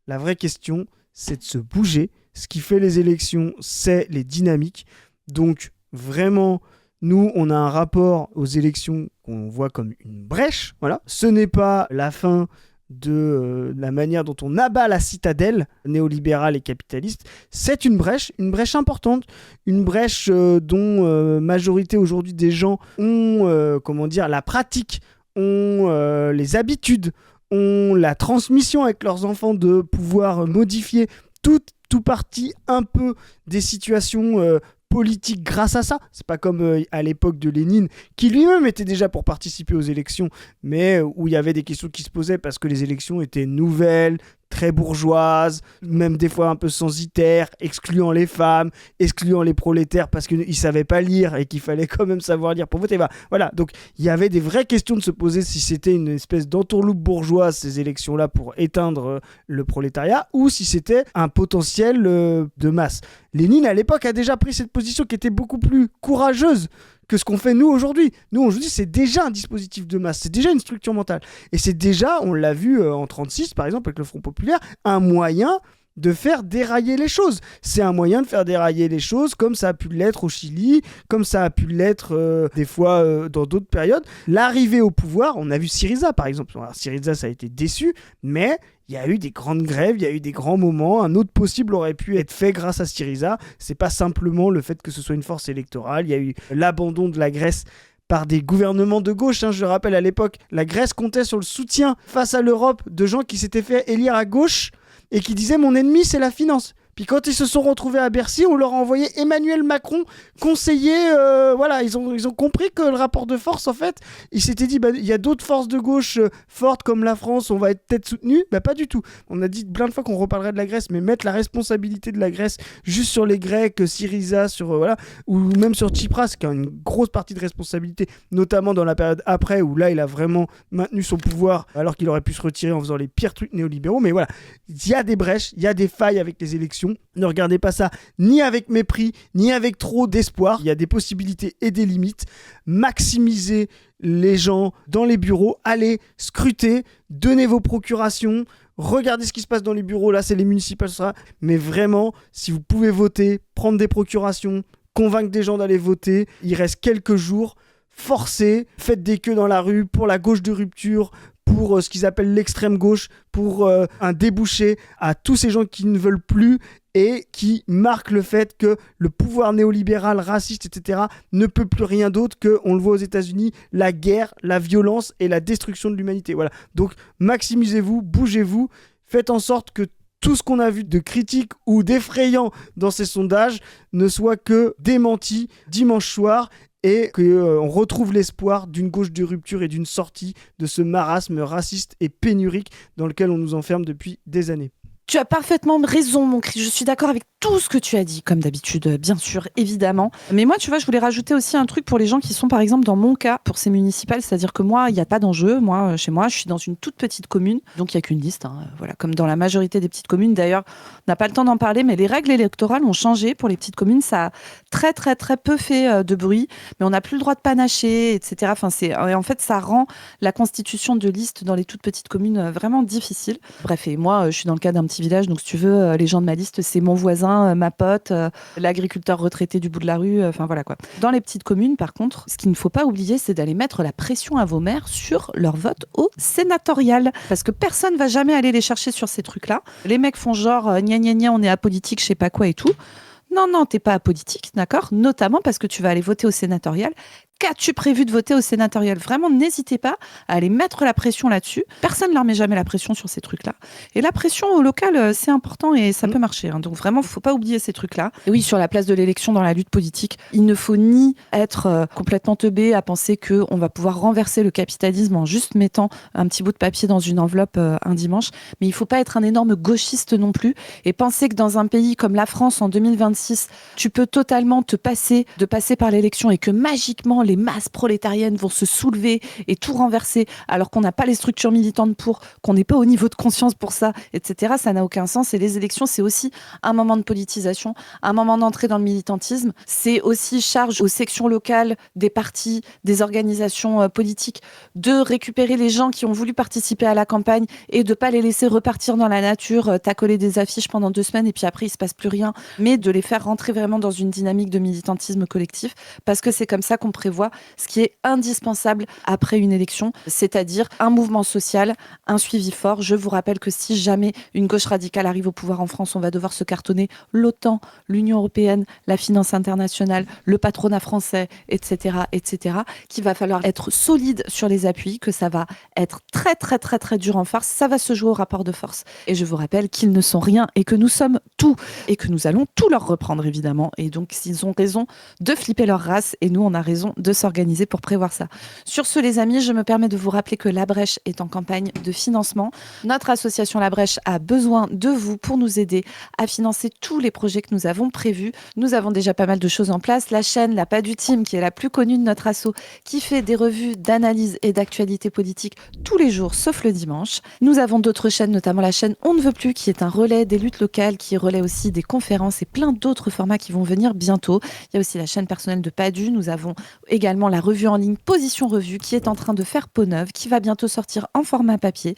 La vraie question, c'est de se bouger. Ce qui fait les élections, c'est les dynamiques. Donc vraiment, nous, on a un rapport aux élections qu'on voit comme une brèche. Voilà. Ce n'est pas la fin de la manière dont on abat la citadelle néolibérale et capitaliste. C'est une brèche importante, une brèche dont majorité aujourd'hui des gens ont la pratique, ont les habitudes, ont la transmission avec leurs enfants de pouvoir modifier tout parti un peu des situations politique grâce à ça. C'est pas comme à l'époque de Lénine, qui lui-même était déjà pour participer aux élections, mais où il y avait des questions qui se posaient parce que les élections étaient nouvelles, très bourgeoises, même des fois un peu censitaires, excluant les femmes, excluant les prolétaires parce qu'ils ne savaient pas lire et qu'il fallait quand même savoir lire pour voter. Voilà, donc il y avait des vraies questions de se poser si c'était une espèce d'entourloupe bourgeoise, ces élections-là, pour éteindre le prolétariat, ou si c'était un potentiel de masse. Lénine, à l'époque, a déjà pris cette position qui était beaucoup plus courageuse que ce qu'on fait nous aujourd'hui. Nous, aujourd'hui, c'est déjà un dispositif de masse, c'est déjà une structure mentale. Et c'est déjà, on l'a vu en 1936, par exemple, avec le Front populaire, un moyen de faire dérailler les choses. C'est un moyen de faire dérailler les choses, comme ça a pu l'être au Chili, comme ça a pu l'être des fois dans d'autres périodes. L'arrivée au pouvoir, on a vu Syriza, par exemple. Alors, Syriza, ça a été déçu, mais il y a eu des grandes grèves, il y a eu des grands moments. Un autre possible aurait pu être fait grâce à Syriza. C'est pas simplement le fait que ce soit une force électorale. Il y a eu l'abandon de la Grèce par des gouvernements de gauche. Je rappelle, à l'époque, la Grèce comptait sur le soutien face à l'Europe de gens qui s'étaient fait élire à gauche et qui disaient « mon ennemi, c'est la finance ». Puis quand ils se sont retrouvés à Bercy, on leur a envoyé Emmanuel Macron conseiller. Voilà, ils ont compris que le rapport de force, en fait, ils s'étaient dit, il y a d'autres forces de gauche fortes comme la France, on va être peut-être soutenus. Pas du tout. On a dit plein de fois qu'on reparlerait de la Grèce, mais mettre la responsabilité de la Grèce juste sur les Grecs, Syriza, ou même sur Tsipras, qui a une grosse partie de responsabilité, notamment dans la période après, où là, il a vraiment maintenu son pouvoir, alors qu'il aurait pu se retirer en faisant les pires trucs néolibéraux. Mais voilà, il y a des brèches, il y a des failles avec les élections. Ne regardez pas ça ni avec mépris, ni avec trop d'espoir. Il y a des possibilités et des limites. Maximisez les gens dans les bureaux. Allez scruter, donnez vos procurations. Regardez ce qui se passe dans les bureaux. Là, c'est les municipales. Mais vraiment, si vous pouvez voter, prendre des procurations, convaincre des gens d'aller voter, il reste quelques jours. Forcez, faites des queues dans la rue pour la gauche de rupture, pour ce qu'ils appellent l'extrême gauche, pour un débouché à tous ces gens qui ne veulent plus et qui marquent le fait que le pouvoir néolibéral, raciste, etc. ne peut plus rien d'autre que, on le voit aux États-Unis, la guerre, la violence et la destruction de l'humanité. Voilà. Donc maximisez-vous, bougez-vous, faites en sorte que tout ce qu'on a vu de critique ou d'effrayant dans ces sondages ne soit que démenti dimanche soir, et qu'on retrouve l'espoir d'une gauche de rupture et d'une sortie de ce marasme raciste et pénurique dans lequel on nous enferme depuis des années. Tu as parfaitement raison, mon cri. Je suis d'accord avec tout ce que tu as dit, comme d'habitude, bien sûr, évidemment. Mais moi, tu vois, je voulais rajouter aussi un truc pour les gens qui sont, par exemple, dans mon cas, pour ces municipales. C'est-à-dire que moi, il n'y a pas d'enjeu. Moi, chez moi, je suis dans une toute petite commune. Donc, il n'y a qu'une liste. Voilà, comme dans la majorité des petites communes. D'ailleurs, on n'a pas le temps d'en parler, mais les règles électorales ont changé pour les petites communes. Ça a très, très, très peu fait de bruit. Mais on n'a plus le droit de panacher, etc. En fait, ça rend la constitution de listes dans les toutes petites communes vraiment difficile. Bref, et moi, je suis dans le cas d'un petit petit village. Donc, si tu veux, les gens de ma liste, c'est mon voisin, ma pote, l'agriculteur retraité du bout de la rue. Enfin, voilà quoi. Dans les petites communes, par contre, ce qu'il ne faut pas oublier, c'est d'aller mettre la pression à vos maires sur leur vote au sénatorial. Parce que personne ne va jamais aller les chercher sur ces trucs-là. Les mecs font genre, gna gna gna, on est apolitique, je sais pas quoi et tout. Non, t'es pas apolitique, d'accord ? Notamment parce que tu vas aller voter au sénatorial. Qu'as-tu prévu de voter au sénatorial ? Vraiment, n'hésitez pas à aller mettre la pression là-dessus. Personne ne leur met jamais la pression sur ces trucs-là. Et la pression au local, c'est important et ça peut marcher. Donc vraiment, il ne faut pas oublier ces trucs-là. Et oui, sur la place de l'élection dans la lutte politique, il ne faut ni être complètement teubé à penser qu'on va pouvoir renverser le capitalisme en juste mettant un petit bout de papier dans une enveloppe un dimanche. Mais il ne faut pas être un énorme gauchiste non plus et penser que dans un pays comme la France en 2026, tu peux totalement te passer par l'élection et que magiquement, les masses prolétariennes vont se soulever et tout renverser alors qu'on n'a pas les structures militantes pour, qu'on n'est pas au niveau de conscience pour ça, etc. Ça n'a aucun sens. Et les élections, c'est aussi un moment de politisation, un moment d'entrée dans le militantisme. C'est aussi charge aux sections locales des partis, des organisations politiques de récupérer les gens qui ont voulu participer à la campagne et de ne pas les laisser repartir dans la nature, t'accoler des affiches pendant 2 semaines et puis après, il ne se passe plus rien, mais de les faire rentrer vraiment dans une dynamique de militantisme collectif parce que c'est comme ça qu'on prévoit ce qui est indispensable après une élection, c'est-à-dire un mouvement social, un suivi fort. Je vous rappelle que si jamais une gauche radicale arrive au pouvoir en France, on va devoir se cartonner l'OTAN, l'Union européenne, la finance internationale, le patronat français, etc., qu'il va falloir être solide sur les appuis, que ça va être très, très, très, très dur en farce. Ça va se jouer au rapport de force. Et je vous rappelle qu'ils ne sont rien et que nous sommes tout et que nous allons tout leur reprendre, évidemment. Et donc, ils ont raison de flipper leur race et nous, on a raison de s'organiser pour prévoir ça. Sur ce, les amis, je me permets de vous rappeler que La Brèche est en campagne de financement. Notre association La Brèche a besoin de vous pour nous aider à financer tous les projets que nous avons prévus. Nous avons déjà pas mal de choses en place. La chaîne La Pas du Team, qui est la plus connue de notre asso, qui fait des revues d'analyse et d'actualité politique tous les jours, sauf le dimanche. Nous avons d'autres chaînes, notamment la chaîne On ne veut plus, qui est un relais des luttes locales, qui relaie aussi des conférences et plein d'autres formats qui vont venir bientôt. Il y a aussi la chaîne personnelle de Padu. Nous avons également la revue en ligne Position Revue qui est en train de faire peau neuve, qui va bientôt sortir en format papier,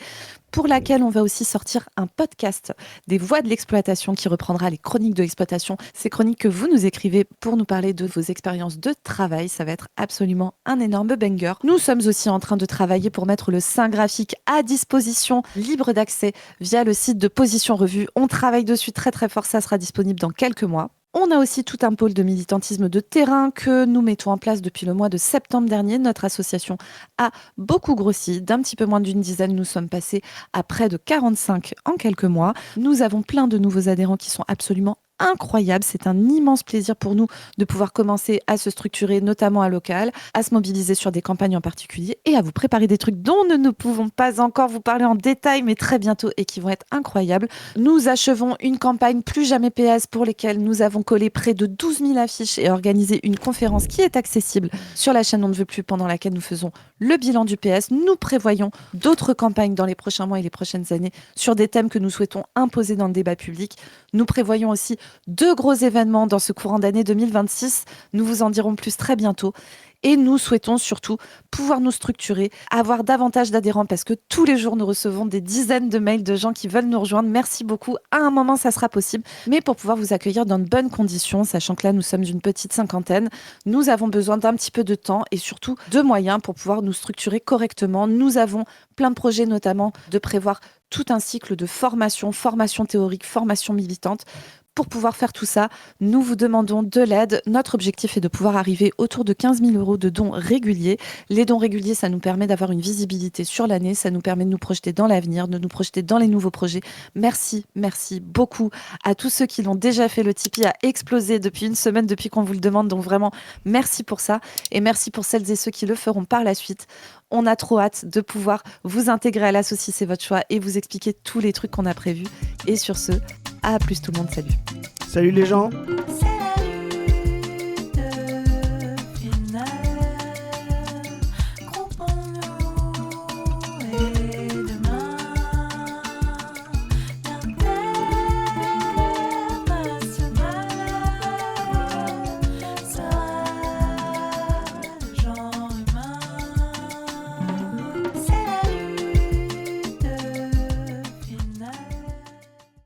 pour laquelle on va aussi sortir un podcast des voix de l'exploitation qui reprendra les chroniques de l'exploitation, ces chroniques que vous nous écrivez pour nous parler de vos expériences de travail. Ça va être absolument un énorme banger. Nous sommes aussi en train de travailler pour mettre le sein graphique à disposition, libre d'accès via le site de Position Revue. On travaille dessus très très fort, ça sera disponible dans quelques mois. On a aussi tout un pôle de militantisme de terrain que nous mettons en place depuis le mois de septembre dernier. Notre association a beaucoup grossi. D'un petit peu moins d'une dizaine, nous sommes passés à près de 45 en quelques mois. Nous avons plein de nouveaux adhérents qui sont absolument incroyable. C'est un immense plaisir pour nous de pouvoir commencer à se structurer, notamment à local, à se mobiliser sur des campagnes en particulier et à vous préparer des trucs dont nous ne pouvons pas encore vous parler en détail, mais très bientôt et qui vont être incroyables. Nous achevons une campagne Plus Jamais PS pour lesquelles nous avons collé près de 12 000 affiches et organisé une conférence qui est accessible sur la chaîne On ne veut plus, pendant laquelle nous faisons le bilan du PS. Nous prévoyons d'autres campagnes dans les prochains mois et les prochaines années sur des thèmes que nous souhaitons imposer dans le débat public. Nous prévoyons aussi 2 gros événements dans ce courant d'année 2026. Nous vous en dirons plus très bientôt. Et nous souhaitons surtout pouvoir nous structurer, avoir davantage d'adhérents parce que tous les jours, nous recevons des dizaines de mails de gens qui veulent nous rejoindre. Merci beaucoup. À un moment, ça sera possible. Mais pour pouvoir vous accueillir dans de bonnes conditions, sachant que là, nous sommes une petite cinquantaine, nous avons besoin d'un petit peu de temps et surtout de moyens pour pouvoir nous structurer correctement. Nous avons plein de projets, notamment de prévoir tout un cycle de formation théorique, formation militante. Pour pouvoir faire tout ça, nous vous demandons de l'aide. Notre objectif est de pouvoir arriver autour de 15 000 € de dons réguliers. Les dons réguliers, ça nous permet d'avoir une visibilité sur l'année, ça nous permet de nous projeter dans l'avenir, de nous projeter dans les nouveaux projets. Merci beaucoup à tous ceux qui l'ont déjà fait. Le Tipeee a explosé depuis une semaine, depuis qu'on vous le demande. Donc vraiment, merci pour ça. Et merci pour celles et ceux qui le feront par la suite. On a trop hâte de pouvoir vous intégrer à l'asso si c'est votre choix et vous expliquer tous les trucs qu'on a prévus. Et sur ce, à plus tout le monde, salut. Salut les gens. Salut.